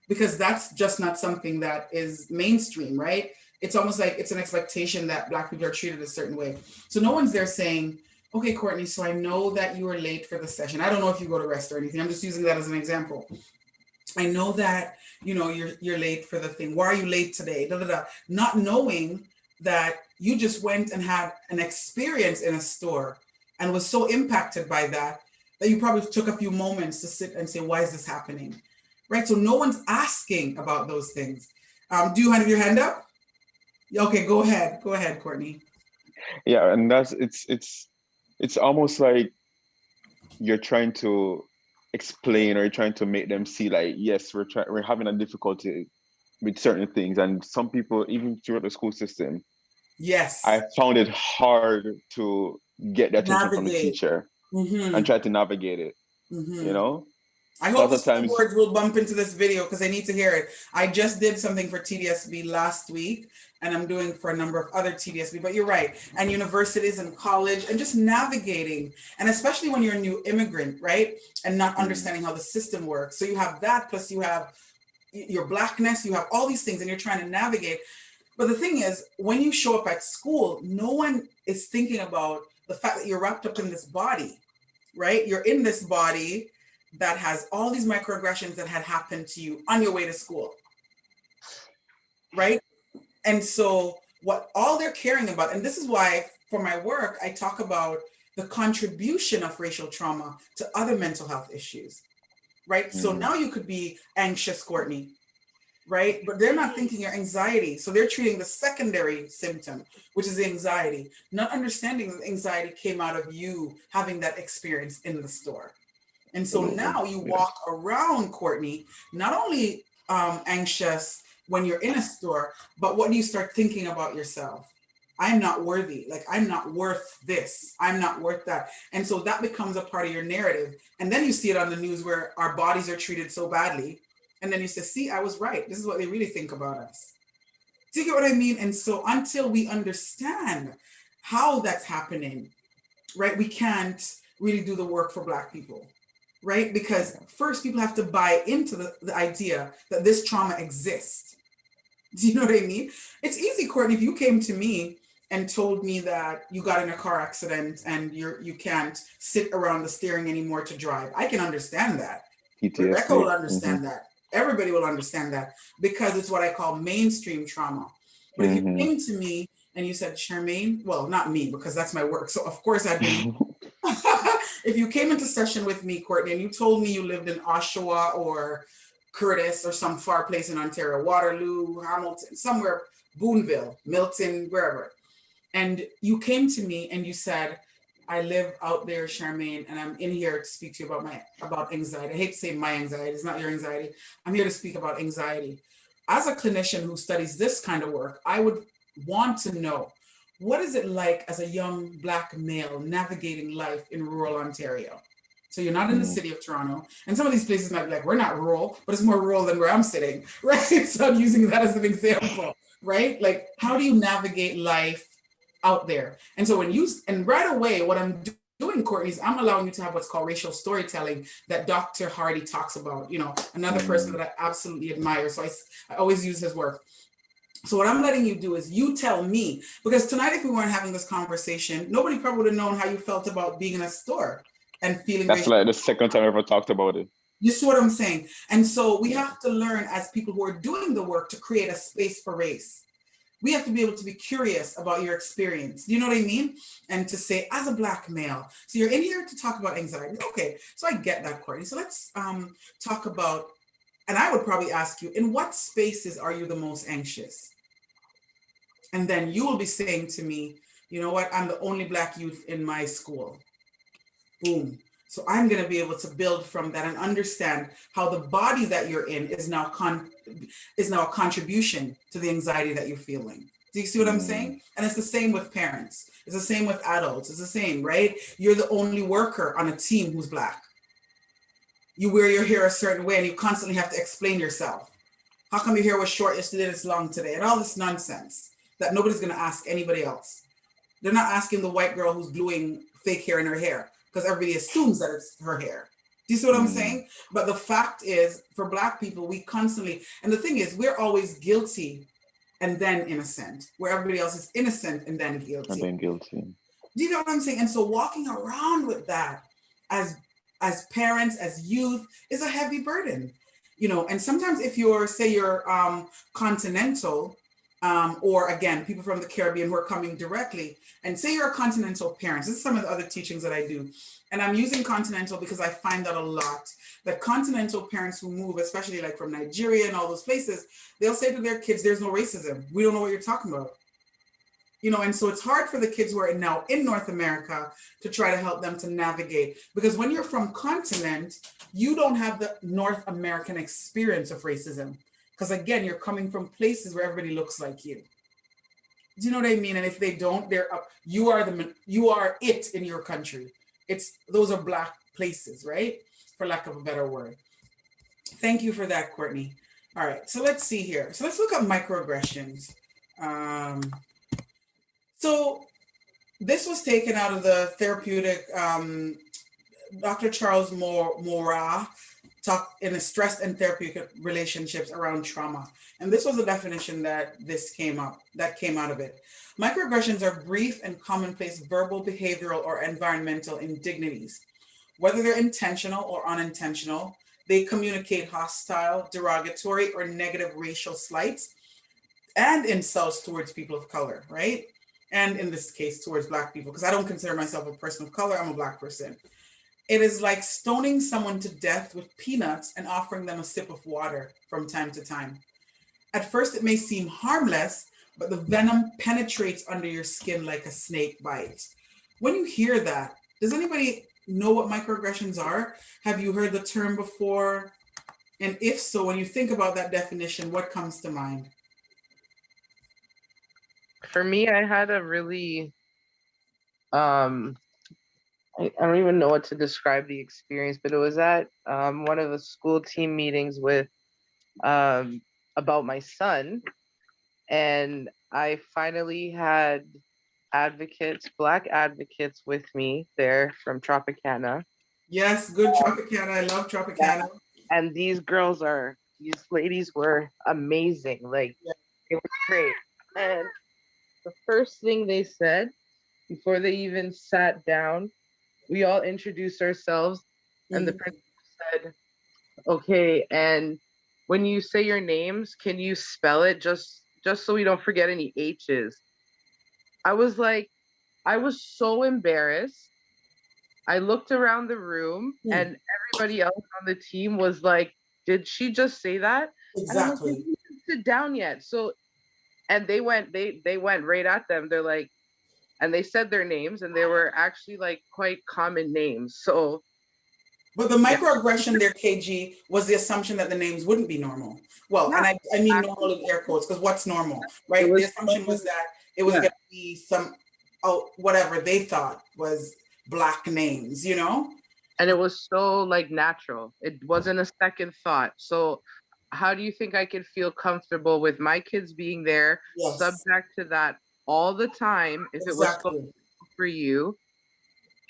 because that's just not something that is mainstream, right? It's almost like it's an expectation that Black people are treated a certain way. So no one's there saying, okay, Courtney, so I know that you were late for the session. I don't know if you go to rest or anything. I'm just using that as an example. I know that, you know, you're late for the thing. Why are you late today? Da, da, da. Not knowing that you just went and had an experience in a store and was so impacted by that you probably took a few moments to sit and say, why is this happening? Right? So no one's asking about those things. Do you have your hand up? Okay, go ahead, Courtney. Yeah, and it's almost like you're trying to explain, or you're trying to make them see, like, yes, we're having a difficulty with certain things. And some people, even throughout the school system, yes, I found it hard to get the attention from the teacher and try to navigate it. You know, I hope the school boards will bump into this video because I need to hear it. I just did something for TDSB last week, and I'm doing for a number of other TDSB, but you're right. And universities and college, and just navigating, and especially when you're a new immigrant, right? And not understanding how the system works. So you have that, plus you have your Blackness, you have all these things, and you're trying to navigate. But the thing is, when you show up at school, no one is thinking about the fact that you're wrapped up in this body, right? You're in this body that has all these microaggressions that had happened to you on your way to school, right? And so what all they're caring about, and this is why for my work, I talk about the contribution of racial trauma to other mental health issues, right? So now you could be anxious, Courtney, right? But they're not thinking your anxiety. So they're treating the secondary symptom, which is the anxiety, not understanding that anxiety came out of you having that experience in the store. And so now you walk around, Courtney, not only anxious when you're in a store, but what do you start thinking about yourself? I'm not worthy. Like, I'm not worth this. I'm not worth that. And so that becomes a part of your narrative. And then you see it on the news where our bodies are treated so badly. And then you say, see, I was right. This is what they really think about us. Do you get what I mean? And so until we understand how that's happening, right, we can't really do the work for Black people, right? Because first people have to buy into the idea that this trauma exists. Do you know what I mean? It's easy, Courtney, if you came to me and told me that you got in a car accident and you can't sit around the steering anymore to drive. I can understand that. PTSD. Rebecca will understand that. Everybody will understand that, because it's what I call mainstream trauma. But if you came to me and you said, Charmaine, well, not me, because that's my work. So of course I'd be, if you came into session with me, Courtney, and you told me you lived in Oshawa or Curtis or some far place in Ontario, Waterloo, Hamilton, somewhere, Boonville, Milton, wherever. And you came to me and you said, I live out there, Charmaine, and I'm in here to speak to you about anxiety. I hate to say my anxiety, it's not your anxiety. I'm here to speak about anxiety. As a clinician who studies this kind of work, I would want to know, what is it like as a young Black male navigating life in rural Ontario? So you're not in the city of Toronto, and some of these places might be like, we're not rural, but it's more rural than where I'm sitting, right? So I'm using that as an example, right? Like, how do you navigate life out there? And so and right away, what I'm doing, Courtney, is I'm allowing you to have what's called racial storytelling that Dr. Hardy talks about, you know, another person that I absolutely admire. So I always use his work. So what I'm letting you do is you tell me, because tonight, if we weren't having this conversation, nobody probably would have known how you felt about being in a store and feeling. That's like the second time I ever talked about it. You see what I'm saying? And so we have to learn as people who are doing the work to create a space for race. We have to be able to be curious about your experience. You know what I mean? And to say, as a Black male, so you're in here to talk about anxiety. Okay, so I get that, Courtney. So let's talk about, and I would probably ask you, in what spaces are you the most anxious? And then you will be saying to me, you know what, I'm the only Black youth in my school. Boom. So I'm going to be able to build from that and understand how the body that you're in is now a contribution to the anxiety that you're feeling. Do you see what I'm saying? And it's the same with parents. It's the same with adults. It's the same, right? You're the only worker on a team who's Black. You wear your hair a certain way and you constantly have to explain yourself. How come your hair was short yesterday and it's long today? And all this nonsense that nobody's going to ask anybody else. They're not asking the white girl who's gluing fake hair in her hair because everybody assumes that it's her hair. Do you see what I'm saying? But the fact is, for Black people, we constantly, and the thing is, we're always guilty and then innocent, where everybody else is innocent and then guilty. And then guilty. Do you know what I'm saying? And so walking around with that as parents, as youth, is a heavy burden. You know, and sometimes if you're, say you're continental, or again, people from the Caribbean who are coming directly, and say you're a continental parent. This is some of the other teachings that I do. And I'm using continental because I find that a lot, that continental parents who move, especially like from Nigeria and all those places, they'll say to their kids, there's no racism. We don't know what you're talking about. You know, and so it's hard for the kids who are now in North America to try to help them to navigate, because when you're from continent, you don't have the North American experience of racism. Because again, you're coming from places where everybody looks like you. Do you know what I mean? And if they don't, you are it in your country. Those are Black places, right? For lack of a better word. Thank you for that, Courtney. All right, so let's see here. So let's look at microaggressions. So this was taken out of the therapeutic, Dr. Charles Mora talked in the stress and therapeutic relationships around trauma. And this was a definition that came out of it. Microaggressions are brief and commonplace verbal, behavioral, or environmental indignities. Whether they're intentional or unintentional, they communicate hostile, derogatory, or negative racial slights and insults towards people of color, right? And in this case, towards Black people, because I don't consider myself a person of color, I'm a Black person. It is like stoning someone to death with peanuts and offering them a sip of water from time to time. At first, it may seem harmless, but the venom penetrates under your skin like a snake bite. When you hear that, does anybody know what microaggressions are? Have you heard the term before? And if so, when you think about that definition, what comes to mind? For me, I had a really, I don't even know what to describe the experience, but it was at one of the school team meetings with about my son, and I finally had Black advocates with me there from Tropicana. Yes, good Tropicana. I love Tropicana. And these ladies were amazing. Like, it was great. And the first thing they said before they even sat down, we all introduced ourselves, and the principal said, okay, and when you say your names, can you spell it just so we don't forget any H's? I was so embarrassed. I looked around the room and everybody else on the team was like, did she just say that? Exactly. And I was like, you didn't sit down yet. So, and they went right at them. They're like, and they said their names, and they were actually like quite common names. So, but the microaggression there, KG, was the assumption that the names wouldn't be normal. Well, and I mean normal in air quotes, because what's normal, right? The assumption was that it was going to be whatever they thought was Black names, you know? And it was so like natural. It wasn't a second thought. So how do you think I could feel comfortable with my kids being there, subject to that all the time, if it was for you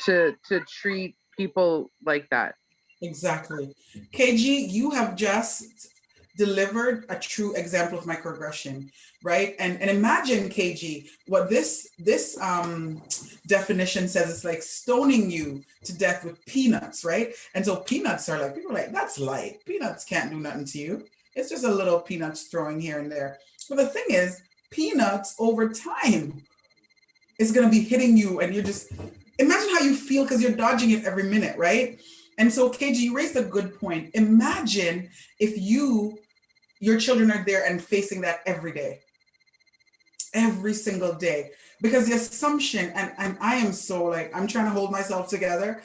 to treat people like that? Exactly. KG, you have just delivered a true example of microaggression, right? And imagine, KG, what this definition says. It's like stoning you to death with peanuts, right? And so peanuts are like, people are like, that's light. Peanuts can't do nothing to you. It's just a little peanuts throwing here and there. But the thing is, peanuts over time. It's going to be hitting you, and you're just, imagine how you feel because you're dodging it every minute, right? And so, KG, you raised a good point. Imagine if your children are there and facing that every day, every single day. Because the assumption, and I am so like, I'm trying to hold myself together,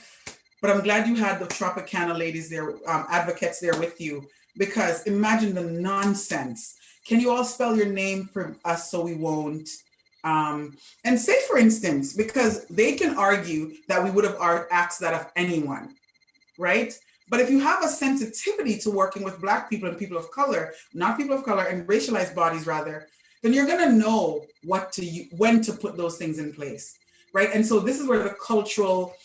but I'm glad you had the Tropicana ladies there, advocates there with you, because imagine the nonsense. Can you all spell your name for us so we won't? And say, for instance, because they can argue that we would have asked that of anyone, right? But if you have a sensitivity to working with Black people and people of color, not people of color, and racialized bodies rather, then you're gonna know when to put those things in place, right? And so this is where the cultural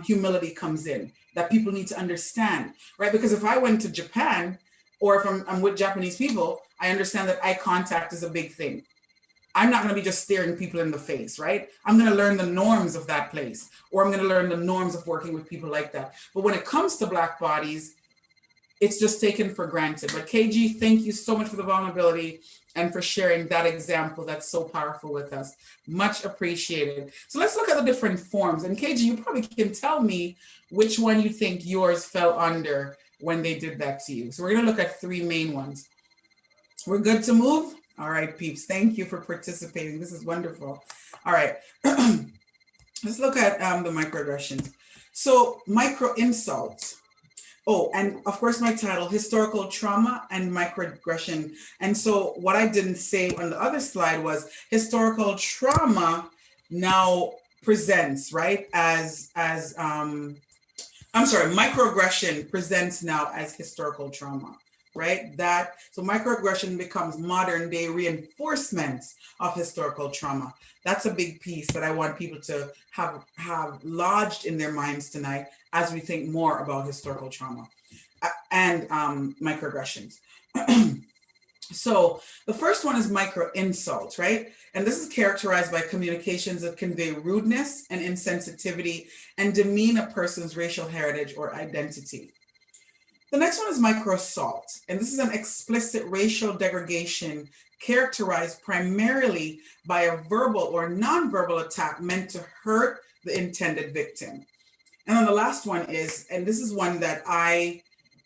humility comes in, that people need to understand, right? Because if I went to Japan, or if I'm with Japanese people, I understand that eye contact is a big thing. I'm not going to be just staring people in the face, right? I'm going to learn the norms of that place, or I'm going to learn the norms of working with people like that. But when it comes to Black bodies, it's just taken for granted. But KG, thank you so much for the vulnerability and for sharing that example that's so powerful with us. Much appreciated. So let's look at the different forms. And KG, you probably can tell me which one you think yours fell under when they did that to you. So we're going to look at 3 main ones. We're good to move? All right, peeps, thank you for participating. This is wonderful. All right, let's look at the microaggressions. So micro insults. Oh, and of course my title, historical trauma and microaggression. And so what I didn't say on the other slide was historical trauma now presents, right, microaggression presents now as historical trauma. Right? So microaggression becomes modern day reinforcements of historical trauma. That's a big piece that I want people to have lodged in their minds tonight as we think more about historical trauma and microaggressions. So the first one is micro insults, right? And this is characterized by communications that convey rudeness and insensitivity and demean a person's racial heritage or identity. The next one is microassault, and this is an explicit racial degradation characterized primarily by a verbal or nonverbal attack meant to hurt the intended victim. And then the last one is, and this is one that I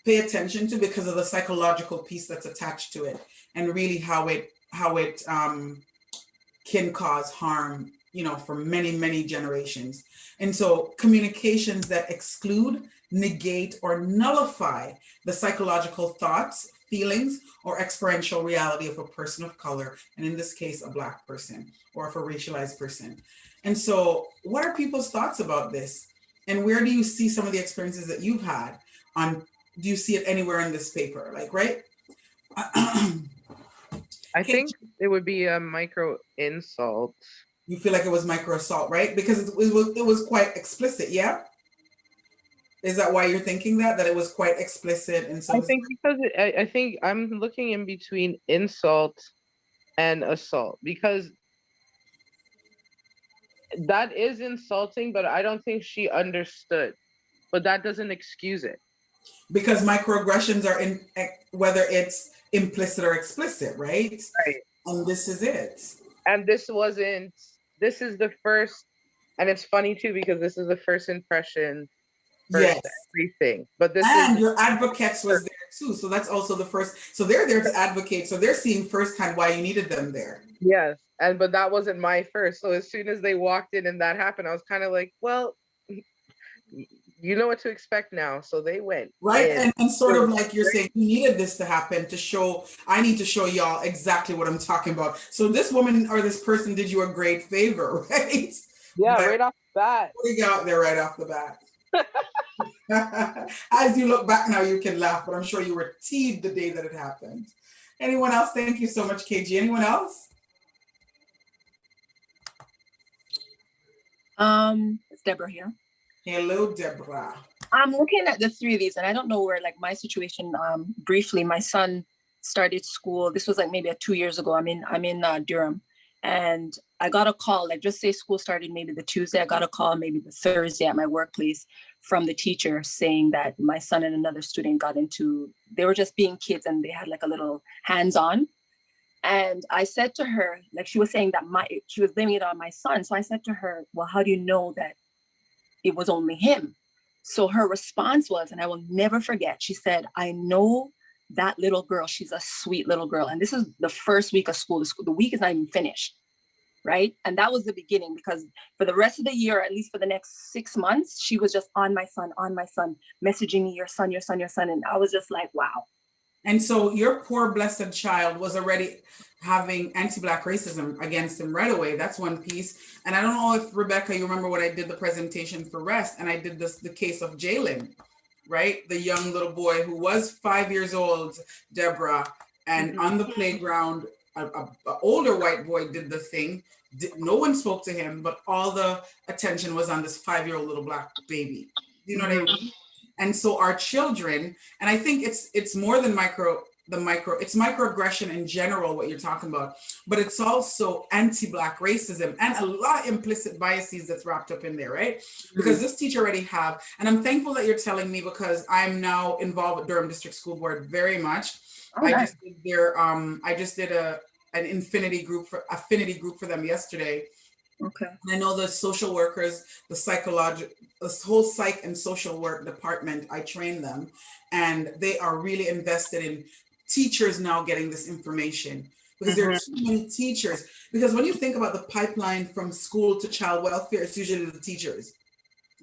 pay attention to because of the psychological piece that's attached to it, and really how it can cause harm, for many, many generations. And so communications that exclude, negate, or nullify the psychological thoughts, feelings, or experiential reality of a person of color, and in this case, a Black person, or of a racialized person. And so what are people's thoughts about this? And where do you see some of the experiences that you've had do you see it anywhere in this paper? Like, right? I think it would be a micro insult. You feel like it was micro assault, right? Because it was quite explicit, yeah? Is that why you're thinking that it was quite explicit? And so I think because I think I'm looking in between insult and assault, because that is insulting, but I don't think she understood. But that doesn't excuse it. Because microaggressions are in whether it's implicit or explicit, right? Right. And this is it. And this is the first, and it's funny too, because this is the first impression. Yes. Everything. But your advocates was there too. So that's also the first. So they're there to advocate. So they're seeing firsthand why you needed them there. Yes. But that wasn't my first. So as soon as they walked in and that happened, I was kind of like, well, you know what to expect now. So they went. Right. And sort of like you're saying, you needed this to happen I need to show y'all exactly what I'm talking about. So this woman or this person did you a great favor, right? Yeah, right off the bat. We got there right off the bat. As you look back now, you can laugh, but I'm sure you were teased the day that it happened. Anyone else? Thank you so much, KG. Anyone else? It's Deborah here. Hello, Deborah. I'm looking at the 3 of these, and I don't know where, like, my situation. Briefly, my son started school. This was like maybe 2 years ago. I'm in Durham, and I got a call. Like, just say school started maybe the Tuesday. I got a call maybe the Thursday at my workplace from the teacher saying that my son and another student they were just being kids, and they had like a little hands-on. And I said to her, like she was saying that she was blaming it on my son. So I said to her, well, how do you know that it was only him? So her response was, and I will never forget, she said, I know that little girl, she's a sweet little girl. And this is the first week of school. The week is not even finished, right? And that was the beginning, because for the rest of the year, at least for the next 6 months, she was just on my son, messaging me, your son, your son, your son. And I was just like, wow. And so your poor blessed child was already having anti-Black racism against him right away. That's one piece. And I don't know if, Rebecca, you remember when I did the presentation for R.E.S.T, and I did the case of Jalen, right? The young little boy who was 5 years old, Deborah, and on the playground, an older white boy did the thing. No one spoke to him, but all the attention was on this 5-year-old little Black baby. You know what I mean? And so our children, and I think it's more than it's microaggression in general, what you're talking about, but it's also anti-Black racism and a lot of implicit biases that's wrapped up in there, right? Because this teacher already have, and I'm thankful that you're telling me, because I'm now involved with Durham District School Board very much. I just did an affinity group for them yesterday. Okay. And I know the social workers, the whole psych and social work department, I train them, and they are really invested in teachers now getting this information, because there are too many teachers. Because when you think about the pipeline from school to child welfare, it's usually the teachers.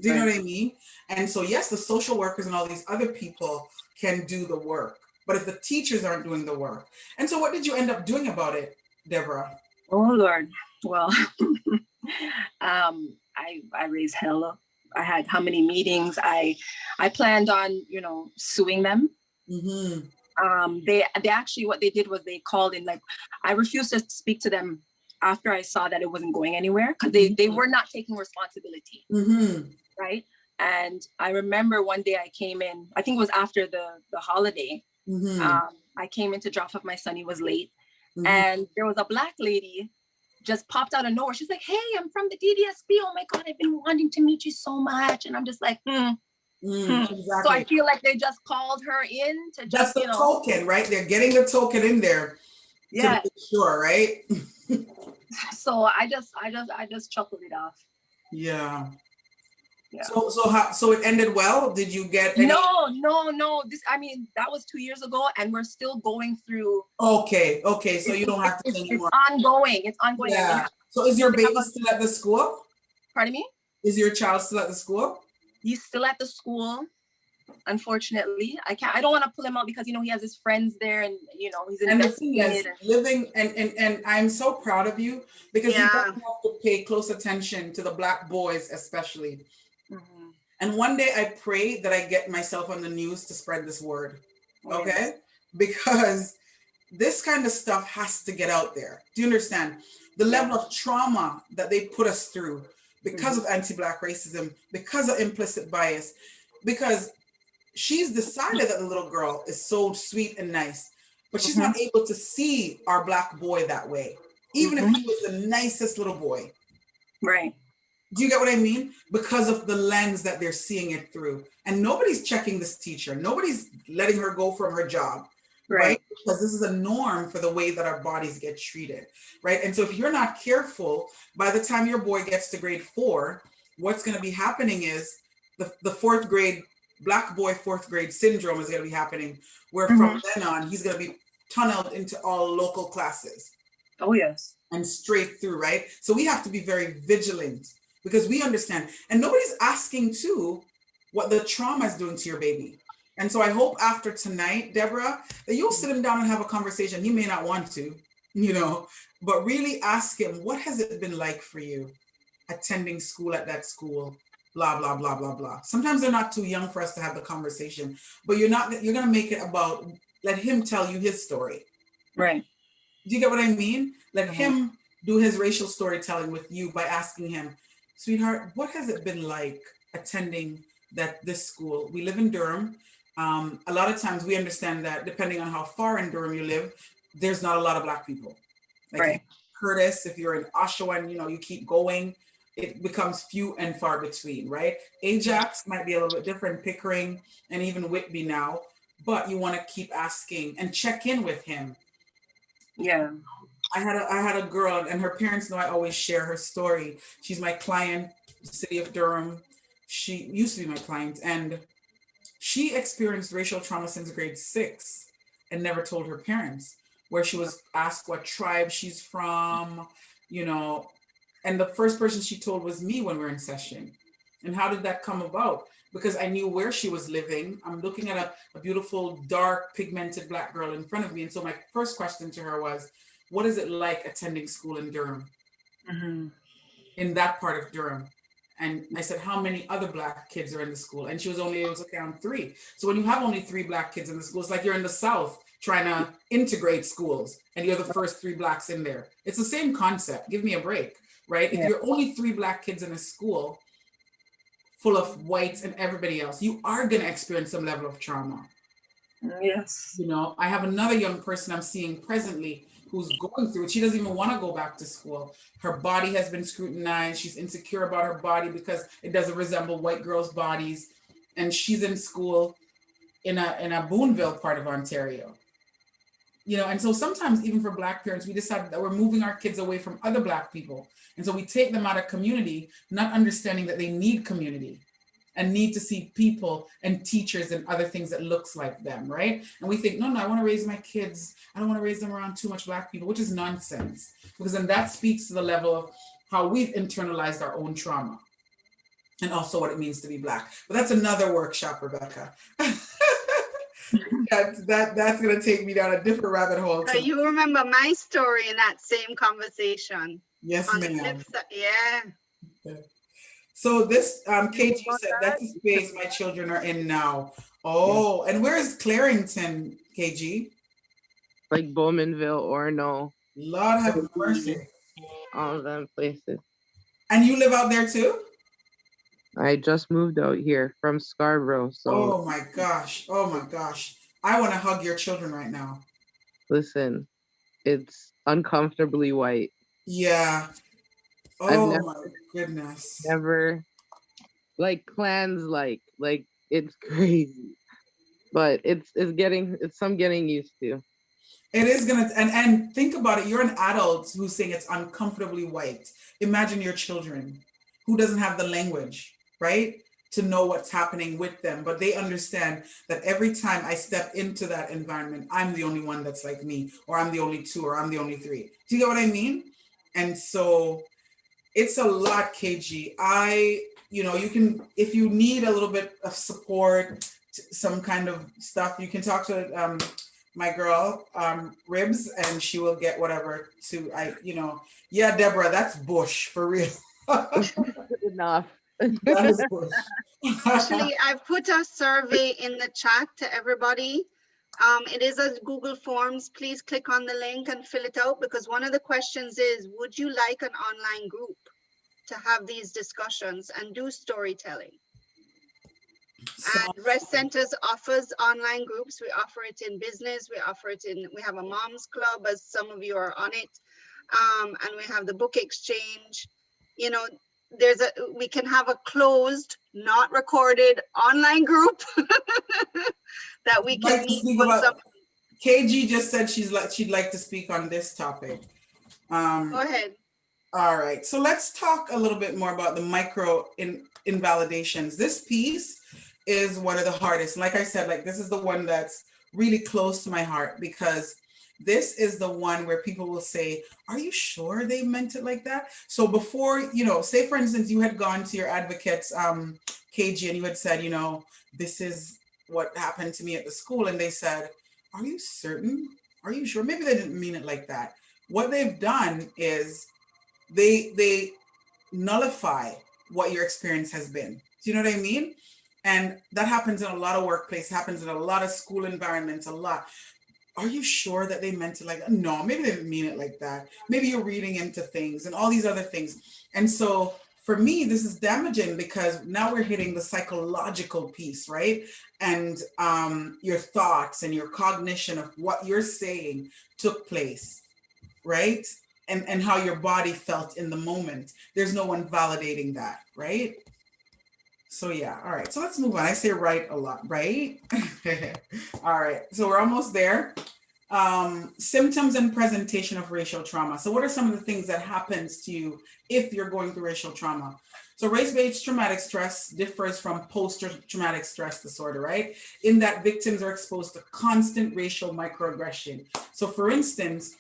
Do you know what I mean? And so, yes, the social workers and all these other people can do the work, but if the teachers aren't doing the work. And so what did you end up doing about it, Deborah? Oh, Lord. Well, I raised hell up. I had how many meetings? I planned on, suing them. They actually, what they did was they called in, like, I refused to speak to them after I saw that it wasn't going anywhere, because they were not taking responsibility. Right. And I remember one day I came in, I think it was after the holiday. I came in to drop off my son. He was late. And there was a Black lady just popped out of nowhere. She's like, hey, I'm from the DDSP. Oh my God, I've been wanting to meet you so much. And I'm just like, Exactly. So I feel like they just called her in to just, That's the token, right? They're getting the token in there to make sure, right? So I just chuckled it off. Yeah. So it ended well? Did you get any? No. That was 2 years ago, and we're still going through. Okay. So you don't have to change anymore. It's ongoing. Yeah. So is your baby still at the school? Pardon me? Is your child still at the school? He's still at the school. Unfortunately, I don't want to pull him out, because he has his friends there, and he's invested living and I'm so proud of you, because you don't have to pay close attention to the Black boys especially. And one day I pray that I get myself on the news to spread this word. Okay? Because this kind of stuff has to get out there. Do you understand? The level of trauma that they put us through because of anti-Black racism, because of implicit bias, because she's decided that the little girl is so sweet and nice, but she's not able to see our Black boy that way, even if he was the nicest little boy. Right. Do you get what I mean? Because of the lens that they're seeing it through. And nobody's checking this teacher. Nobody's letting her go from her job, right? Because this is a norm for the way that our bodies get treated, right? And so if you're not careful, by the time your boy gets to grade 4, what's going to be happening is the fourth grade, Black boy fourth grade syndrome is going to be happening, where from then on, he's going to be tunneled into all local classes. Oh, yes. And straight through, right? So we have to be very vigilant, because we understand, and nobody's asking too what the trauma is doing to your baby. And so I hope after tonight, Deborah, that you'll sit him down and have a conversation. He may not want to, but really ask him, what has it been like for you attending school at that school, blah, blah, blah, blah, blah. Sometimes they're not too young for us to have the conversation, but you're going to make it about, let him tell you his story. Right. Do you get what I mean? Let him do his racial storytelling with you by asking him, sweetheart, what has it been like attending this school? We live in Durham. A lot of times we understand that depending on how far in Durham you live, there's not a lot of Black people. Like Curtis, if you're in Oshawa and you keep going, it becomes few and far between, right? Ajax might be a little bit different, Pickering and even Whitby now, but you want to keep asking and check in with him. Yeah. I had a girl, and her parents know I always share her story. She's my client, City of Durham. She used to be my client, and she experienced racial trauma since grade 6 and never told her parents, where she was asked what tribe she's from, you know, and the first person she told was me when we were in session. And how did that come about? Because I knew where she was living. I'm looking at a beautiful, dark, pigmented Black girl in front of me. And so my first question to her was, what is it like attending school in Durham, in that part of Durham? And I said, how many other Black kids are in the school? And she was only able to count 3. So when you have only 3 Black kids in the school, it's like you're in the South trying to integrate schools and you're the first 3 Blacks in there. It's the same concept. Give me a break, right? If you're only 3 Black kids in a school full of whites and everybody else, you are going to experience some level of trauma. Yes. You know, I have another young person I'm seeing presently who's going through it. She doesn't even want to go back to school. Her body has been scrutinized. She's insecure about her body because it doesn't resemble white girls' bodies. And she's in school in a Boonville part of Ontario. You know, and so sometimes even for Black parents, we decide that we're moving our kids away from other Black people. And so we take them out of community, not understanding that they need community and need to see people and teachers and other things that looks like them, right? And we think, no, I want to raise my kids. I don't want to raise them around too much Black people, which is nonsense. Because then that speaks to the level of how we've internalized our own trauma and also what it means to be Black. But that's another workshop, Rebecca. That's going to take me down a different rabbit hole. You remember my story in that same conversation. Yes, ma'am. Yeah. Okay. So this, KG said, that's the space my children are in now. Oh, and where is Clarington, KG? Like Bowmanville or no. Lord have mercy. All of them places. And you live out there too? I just moved out here from Scarborough. So. Oh my gosh. Oh my gosh. I want to hug your children right now. Listen, it's uncomfortably white. Yeah. Oh my goodness. Never, like clans, like it's crazy, but it's some getting used to. It is gonna, and think about it. You're an adult who's saying it's uncomfortably white. Imagine your children who doesn't have the language, right, to know what's happening with them, but they understand that every time I step into that environment, I'm the only one that's like me, or I'm the only 2, or I'm the only 3. Do you get what I mean? And so it's a lot, KG. You can, if you need a little bit of support, some kind of stuff, you can talk to my girl, Ribs, and she will get whatever yeah, Deborah, that's bush for real. Enough. That is bush. Actually, I've put a survey in the chat to everybody. It is a Google Forms. Please click on the link and fill it out, because one of the questions is, would you like an online group to have these discussions and do storytelling? And R.E.S.T Centers offers online groups. We offer it in business. We have a mom's club, as some of you are on it. And we have the book exchange. You know, we can have a closed, not recorded online group that we can meet. KG just said she'd like to speak on this topic. Go ahead. All right, so let's talk a little bit more about the micro invalidations. This piece is one of the hardest. Like I said, this is the one that's really close to my heart, because this is the one where people will say, are you sure they meant it like that? So before, say for instance, you had gone to your advocates, KG, and you had said, this is what happened to me at the school. And they said, are you certain? Are you sure? Maybe they didn't mean it like that. What they've done is they nullify what your experience has been. Do you know what I mean? And that happens in a lot of workplaces, happens in a lot of school environments, a lot. Are you sure that they meant it like that? No, maybe they didn't mean it like that. Maybe you're reading into things and all these other things. And so for me, this is damaging, because now we're hitting the psychological piece, right? And your thoughts and your cognition of what you're saying took place, right? And how your body felt in the moment. There's no one validating that, right? So yeah, all right, so let's move on. I say right a lot, right? All right, so we're almost there. Symptoms and presentation of racial trauma. So what are some of the things that happens to you if you're going through racial trauma? So race-based traumatic stress differs from post-traumatic stress disorder, right? In that victims are exposed to constant racial microaggression. So for instance,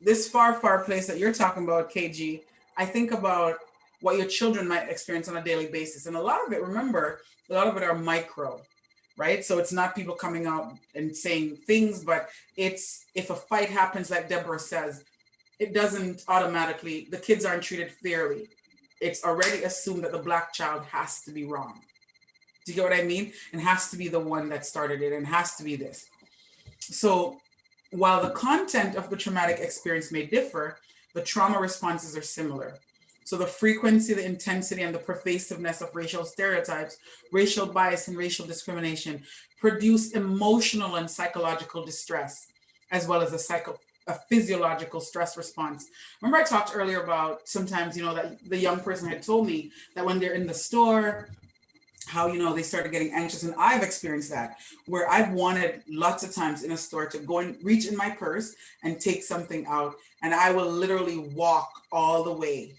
this far place that you're talking about, KG, I think about what your children might experience on a daily basis. And a lot of it, remember, a lot of it are micro, right? So it's not people coming out and saying things, but it's if a fight happens, like Deborah says, it doesn't automatically, the kids aren't treated fairly. It's already assumed that the Black child has to be wrong. Do you get what I mean? And has to be the one that started it and has to be this. So while the content of the traumatic experience may differ, the trauma responses are similar. So the frequency, the intensity, and the pervasiveness of racial stereotypes, racial bias, and racial discrimination produce emotional and psychological distress, as well as a physiological stress response. Remember I talked earlier about sometimes, that the young person had told me that when they're in the store, how, they started getting anxious. And I've experienced that, where I've wanted lots of times in a store to go and reach in my purse and take something out. And I will literally walk all the way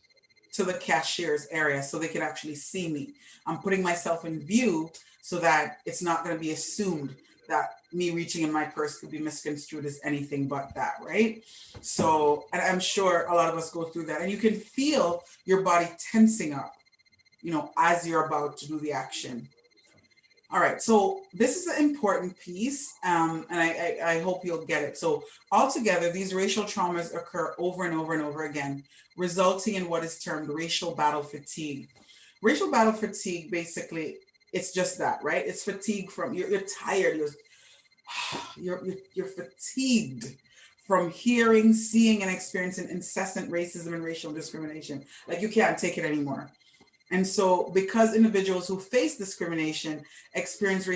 to the cashier's area so they could actually see me. I'm putting myself in view so that it's not going to be assumed that me reaching in my purse could be misconstrued as anything but that, right? So, and I'm sure a lot of us go through that. And you can feel your body tensing up, as you're about to do the action. All right, so this is an important piece, and I hope you'll get it. So altogether, these racial traumas occur over and over and over again, resulting in what is termed racial battle fatigue. Racial battle fatigue, basically, it's just that, right? It's fatigue from, you're tired, you're fatigued from hearing, seeing, and experiencing incessant racism and racial discrimination. Like you can't take it anymore. And so because individuals who face discrimination experience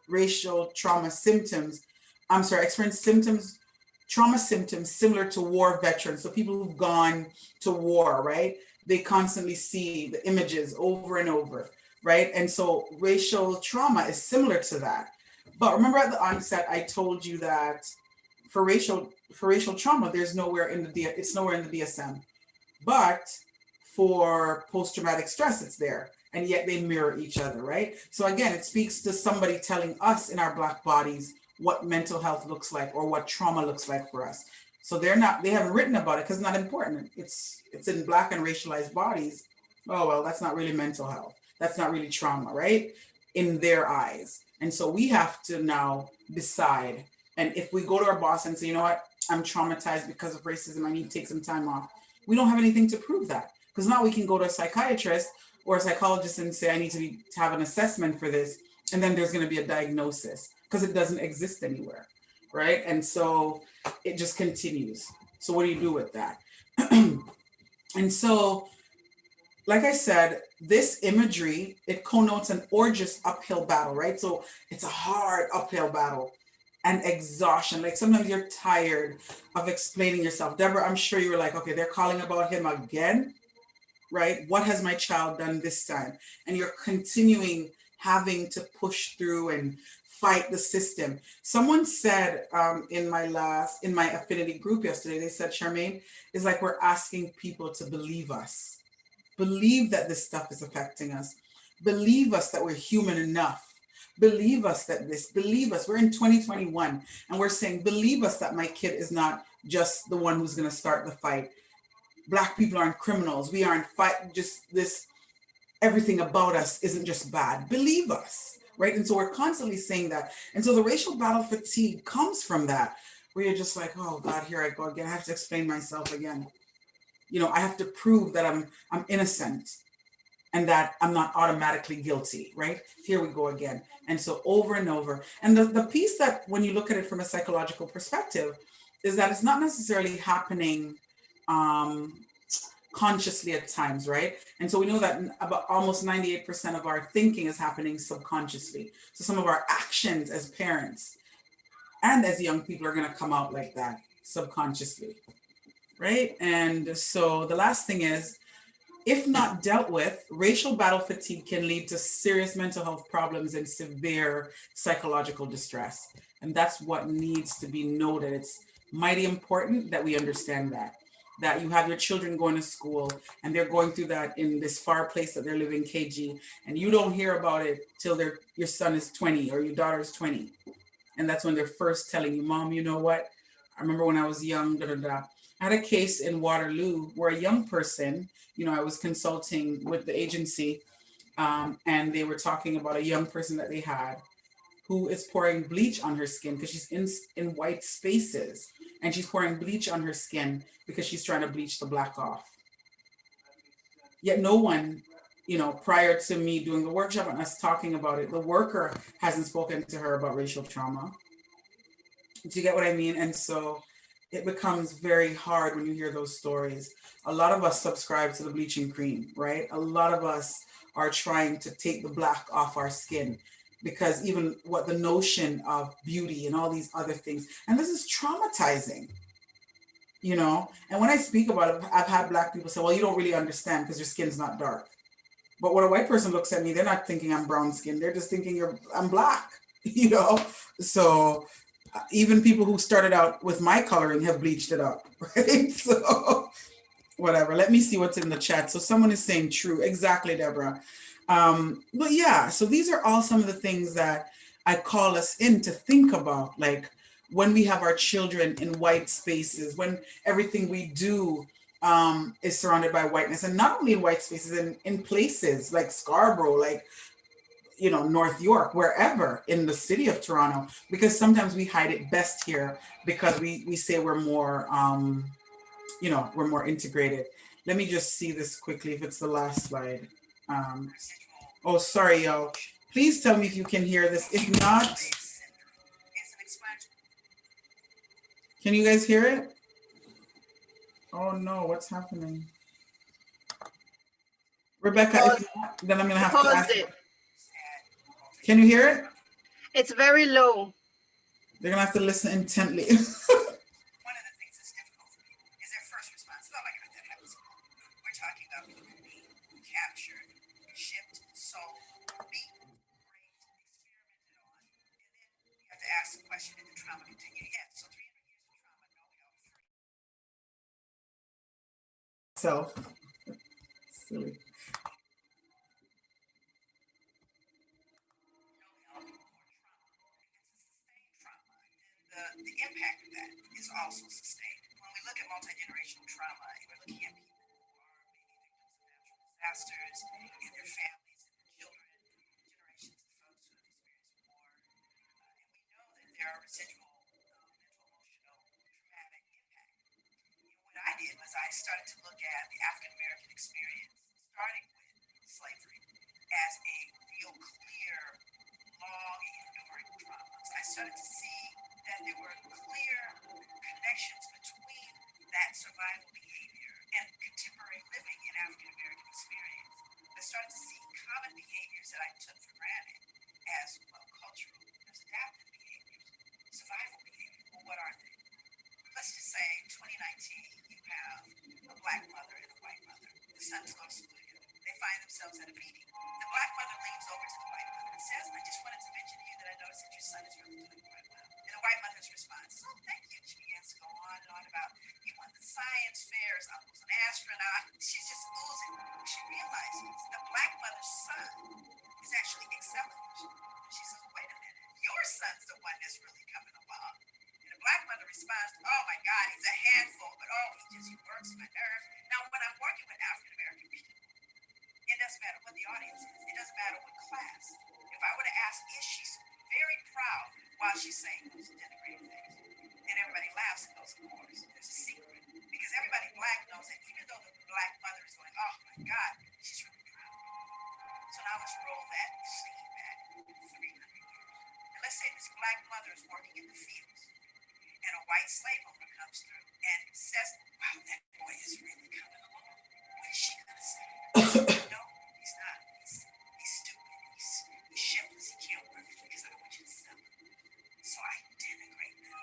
racial trauma symptoms, trauma symptoms similar to war veterans. So people who've gone to war, right? They constantly see the images over and over, right? And so racial trauma is similar to that. But remember at the onset, I told you that for racial trauma, it's nowhere in the DSM. But for post-traumatic stress, it's there, and yet they mirror each other, right? So again, it speaks to somebody telling us in our Black bodies what mental health looks like or what trauma looks like for us. So they haven't written about it because it's not important. It's in Black and racialized bodies. Oh, well, that's not really mental health. That's not really trauma, right? In their eyes. And so we have to now decide. And if we go to our boss and say, you know what, I'm traumatized because of racism, I need to take some time off. We don't have anything to prove that. Because now we can go to a psychiatrist or a psychologist and say, I need to have an assessment for this. And then there's going to be a diagnosis because it doesn't exist anywhere, right? And so it just continues. So what do you do with that? And so, like I said, this imagery, it connotes an arduous uphill battle, right? So it's a hard uphill battle and exhaustion. Like sometimes you're tired of explaining yourself. Deborah, I'm sure you were like, okay, they're calling about him again. Right? What has my child done this time? And you're continuing having to push through and fight the system. Someone said in my affinity group yesterday, they said, Charmaine, it's like we're asking people to believe us. Believe that this stuff is affecting us. Believe us that we're human enough. Believe us believe us. We're in 2021 and we're saying, believe us that my kid is not just the one who's going to start the fight. Black people aren't criminals. We aren't everything about us isn't just bad. Believe us, right? And so we're constantly saying that. And so the racial battle fatigue comes from that, where you're just like, oh God, here I go again. I have to explain myself again. I have to prove that I'm innocent and that I'm not automatically guilty, right? Here we go again. And so over and over. And the piece that when you look at it from a psychological perspective is that it's not necessarily happening consciously at times, right? And so we know that about almost 98% of our thinking is happening subconsciously. So some of our actions as parents and as young people are going to come out like that subconsciously, right? And so the last thing is If not dealt with, racial battle fatigue can lead to serious mental health problems and severe psychological distress. And that's what needs to be noted. It's mighty important that we understand that you have your children going to school and they're going through that in this far place that they're living, KG, and you don't hear about it till your son is 20 or your daughter is 20. And that's when they're first telling you, Mom, you know what? I remember when I was young, da, da, da. I had a case in Waterloo where a young person, I was consulting with the agency, and they were talking about a young person that they had who is pouring bleach on her skin because she's in white spaces, and she's pouring bleach on her skin because she's trying to bleach the black off. Yet no one, prior to me doing the workshop and us talking about it, the worker hasn't spoken to her about racial trauma. Do you get what I mean? And so it becomes very hard when you hear those stories. A lot of us subscribe to the bleaching cream, right? A lot of us are trying to take the black off our skin because even what the notion of beauty and all these other things, and this is traumatizing, And when I speak about it, I've had Black people say, well, you don't really understand because your skin's not dark. But when a white person looks at me, they're not thinking I'm brown skin. They're just thinking I'm black, So even people who started out with my coloring have bleached it up, right? So whatever. Let me see what's in the chat. So someone is saying true. Exactly, Deborah. But yeah, so these are all some of the things that I call us in to think about, like when we have our children in white spaces, when everything we do is surrounded by whiteness, and not only in white spaces, in places like Scarborough, like North York, wherever in the city of Toronto, because sometimes we hide it best here because we say we're more, we're more integrated. Let me just see this quickly if it's the last slide. Oh, sorry, y'all. Please tell me if you can hear this. If not, can you guys hear it? Oh no, what's happening? Rebecca, if not, then I'm gonna have to ask. Can you hear it? It's very low. They're gonna have to listen intently. One of the things that's difficult for people is their first response. Oh my God, that happens. We're talking about people being captured, shipped, sold, beaten, raped, experimented on, and then you have to ask the question: did the trauma continue? Yes. So 300 years of trauma, no help, free. So silly. The impact of that is also sustained. When we look at multi-generational trauma, and we're looking at people who are maybe victims of natural disasters, and their families, and their children, generations of folks who have experienced war, and we know that there are residual mental, emotional, traumatic impact. What I did was I started to look at the African American experience, starting with slavery, as a real clear, long, enduring trauma. So I started to see that there were clear connections between that survival behavior and contemporary living in African American experience. I started to see common behaviors that I took for granted as well cultural. There's adaptive behaviors, survival behaviors. Well, what are they? Let's just say 2019, you have a Black mother and a white mother. The sons go to school together. They find themselves at a meeting. The Black mother leans over to the white mother and says, I just wanted to mention to you that I noticed that your son is really doing quite well. And the white mother's response is, oh, thank you. She begins to go on and on about, he won the science fairs, uncle's an astronaut. She's just oozing. She realizes the Black mother's son is actually excelling. She says, wait a minute, your son's the one that's really coming along. And the Black mother responds, oh my God, he's a handful, but oh, he just works my nerves. Now, when I'm working with African American people, it doesn't matter what the audience is. It doesn't matter what class. If I were to ask, is she very proud while she's saying those denigrating things? And everybody laughs and goes, of course. There's a secret. Because everybody Black knows that even though the Black mother is going, oh my God, she's really proud. So now let's roll that scene back 300 years. And let's say this Black mother is working in the fields, and a white slave owner comes through and says, wow, that boy is really coming along. What is she going to say? No, he's not. He's stupid. He's shiftless. He can't work because I don't want you to sell him. So I denigrate them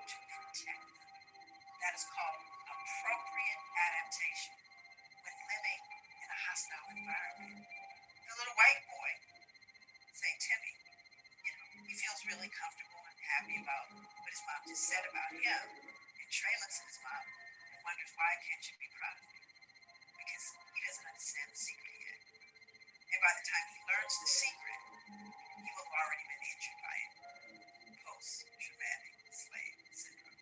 to protect them. That is called appropriate adaptation when living in a really comfortable and happy about what his mom just said about him. And Trey looks at his mom and wonders, why can't you be proud of me? Because he doesn't understand the secret yet. And by the time he learns the secret, he will have already been injured by it. Post-traumatic slave syndrome.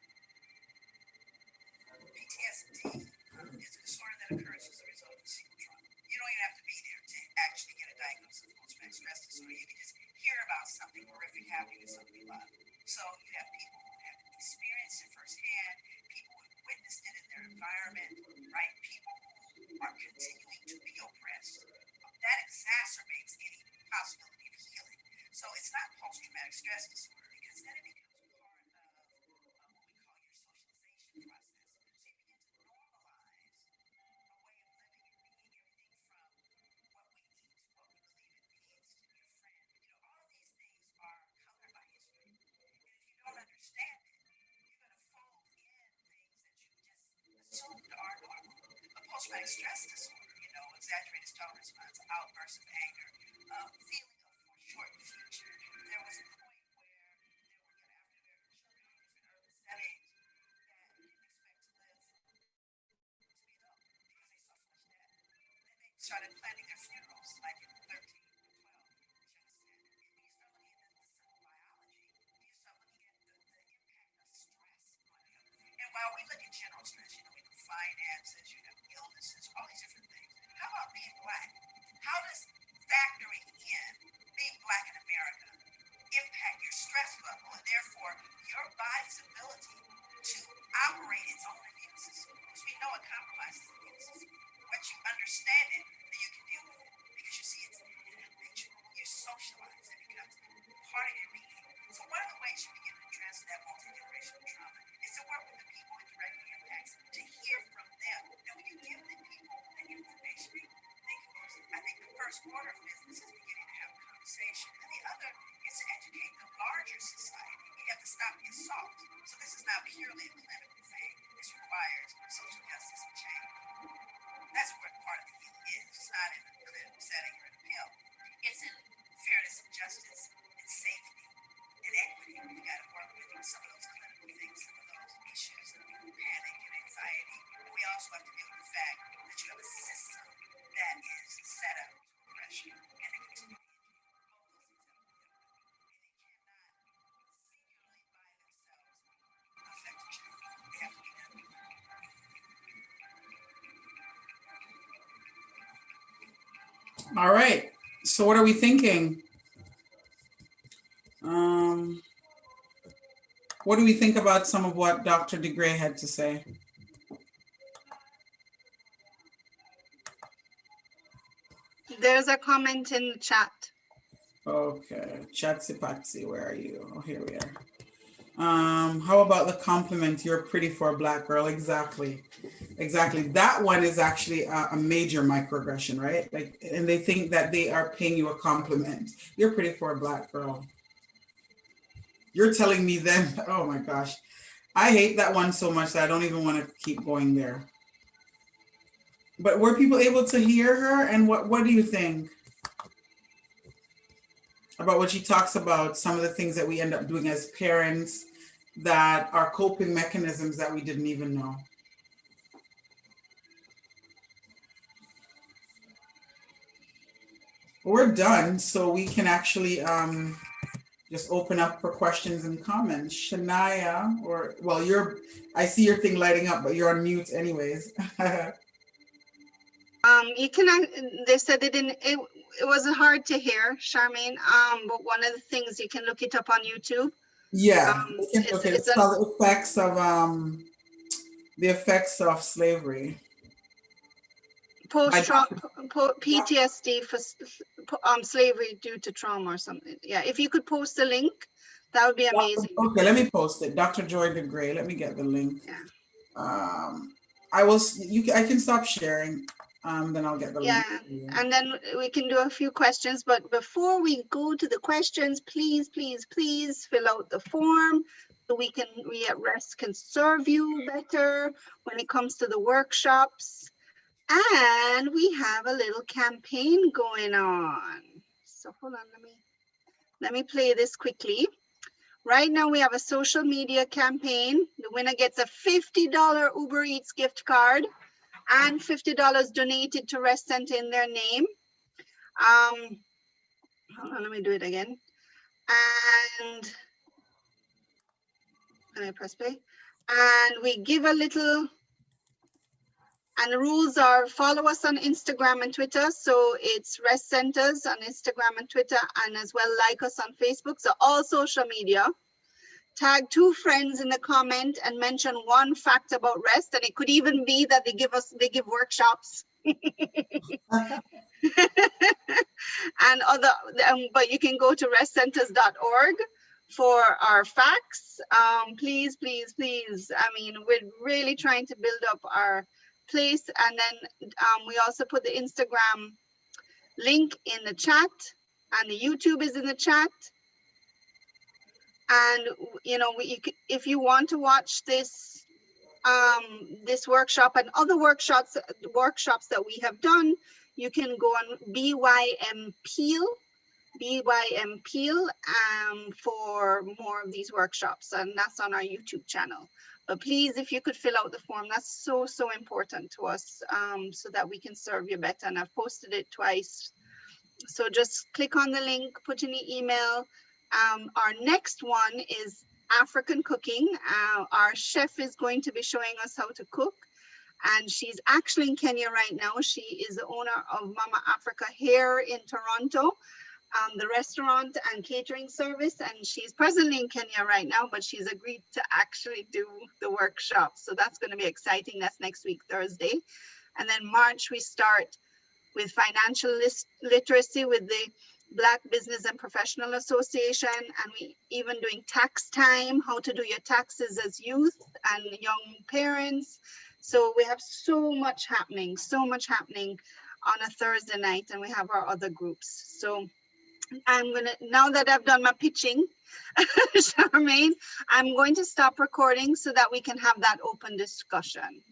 PTSD is a disorder that occurs as a result of single trauma. You don't even have to be there to actually get a diagnosis of post-traumatic stress disorder. You can just hear about something horrific happening to somebody you love. So you have people who have experienced it firsthand, people who have witnessed it in their environment, right? People who are continuing to be oppressed. That exacerbates any possibility of healing. So it's not post-traumatic stress disorder, because then it becomes part of what we call your socialization process. So you begin to normalize a way of living and being, everything from what we eat to what we believe it means to be a friend. All of these things are colored by history. And if you don't understand it, you're going to fold in things that you just assumed are normal. A post-traumatic stress disorder, exaggerated stress response, outbursts of anger, feeling of foreshortened future. There was a point where they were after their children in different urban settings that didn't expect to live to be adult because they saw so much death. Then they started planning their funerals like in 13 or 12. When you start looking at the cell biology, you start looking at the impact of stress on health. And while we look at general stress, we do finances, illnesses, all these different things. How about being black? How does factoring in being black in America impact your stress level and therefore your body's ability to operate its own immune system? Because we know it compromises the immune system. Once you understand it, then you can deal with it. Because you see, it's nature. You socialize. It becomes part of your being. So one of the ways you begin to address that multi-generational trauma is to work with the people it directly impacts, to hear from them. And when you give the people the information, I think the first order of business is beginning to have a conversation. And the other is to educate the larger society. You have to stop the assault. So this is not purely a clinical thing. This requires social justice and change. That's where part of the healing is. It's not in the clinical setting or in the pill. It's in fairness and justice and safety and equity. We got to work with some of those clinical things, some of those issues of panic and anxiety. And we also have to deal with the fact that you have a system that is set up to oppress you and to continue to injure you. Both those things have to be done. And they cannot singularly by themselves affect a child. They have to be done together. All right. So what are we thinking? What do we think about some of what Dr. DeGray had to say? There's a comment in the chat. Okay, Chatsy Patsy, where are you? Oh, here we are. How about the compliment? You're pretty for a black girl. Exactly. That one is actually a major microaggression, right? Like, and they think that they are paying you a compliment. You're pretty for a black girl. You're telling me then, oh my gosh. I hate that one so much that I don't even want to keep going there. But were people able to hear her? And what do you think about what she talks about, some of the things that we end up doing as parents that are coping mechanisms that we didn't even know? We're done, so we can actually just open up for questions and comments. Shania, I see your thing lighting up, but you're on mute anyways. You can, they said it was hard to hear, Charmaine, but one of the things, you can look it up on YouTube. Yeah, it's called the effects of slavery. PTSD for slavery due to trauma or something. Yeah, if you could post the link, that would be amazing. Okay, let me post it. Dr. Joy DeGray, let me get the link. Yeah. I can stop sharing. Then I'll get the link. Yeah, and then we can do a few questions. But before we go to the questions, please fill out the form so we at R.E.S.T can serve you better when it comes to the workshops. And we have a little campaign going on. So hold on, let me play this quickly. Right now we have a social media campaign. The winner gets a $50 Uber Eats gift card and $50 donated to R.E.S.T Center in their name. Hold on, let me do it again. And I press play. And we give a little, and the rules are follow us on Instagram and Twitter. So it's R.E.S.T Centers on Instagram and Twitter, and as well like us on Facebook. So all social media. Tag 2 friends in the comment and mention one fact about R.E.S.T, and it could even be that they give workshops. And other, but you can go to restcenters.org for our facts. Please, please, please. I mean, we're really trying to build up our place. And then we also put the Instagram link in the chat, and the YouTube is in the chat. And you know, if you want to watch this this workshop and other workshops that we have done, you can go on BYM Peel for more of these workshops, and that's on our YouTube channel. But please, if you could fill out the form, that's so important to us, so that we can serve you better. And I've posted it twice. So just click on the link, put in the email. Our next one is African cooking. Our chef is going to be showing us how to cook, and she's actually in Kenya right now. She is the owner of Mama Africa here in Toronto, the restaurant and catering service, and she's presently in Kenya right now, but she's agreed to actually do the workshop. So that's going to be exciting. That's next week, Thursday. And then March, we start with financial literacy with the Black Business and Professional Association, and we even doing tax time, how to do your taxes as youth and young parents. So we have so much happening on a Thursday night, and we have our other groups. So I'm gonna, now that I've done my pitching, Charmaine, I'm going to stop recording so that we can have that open discussion.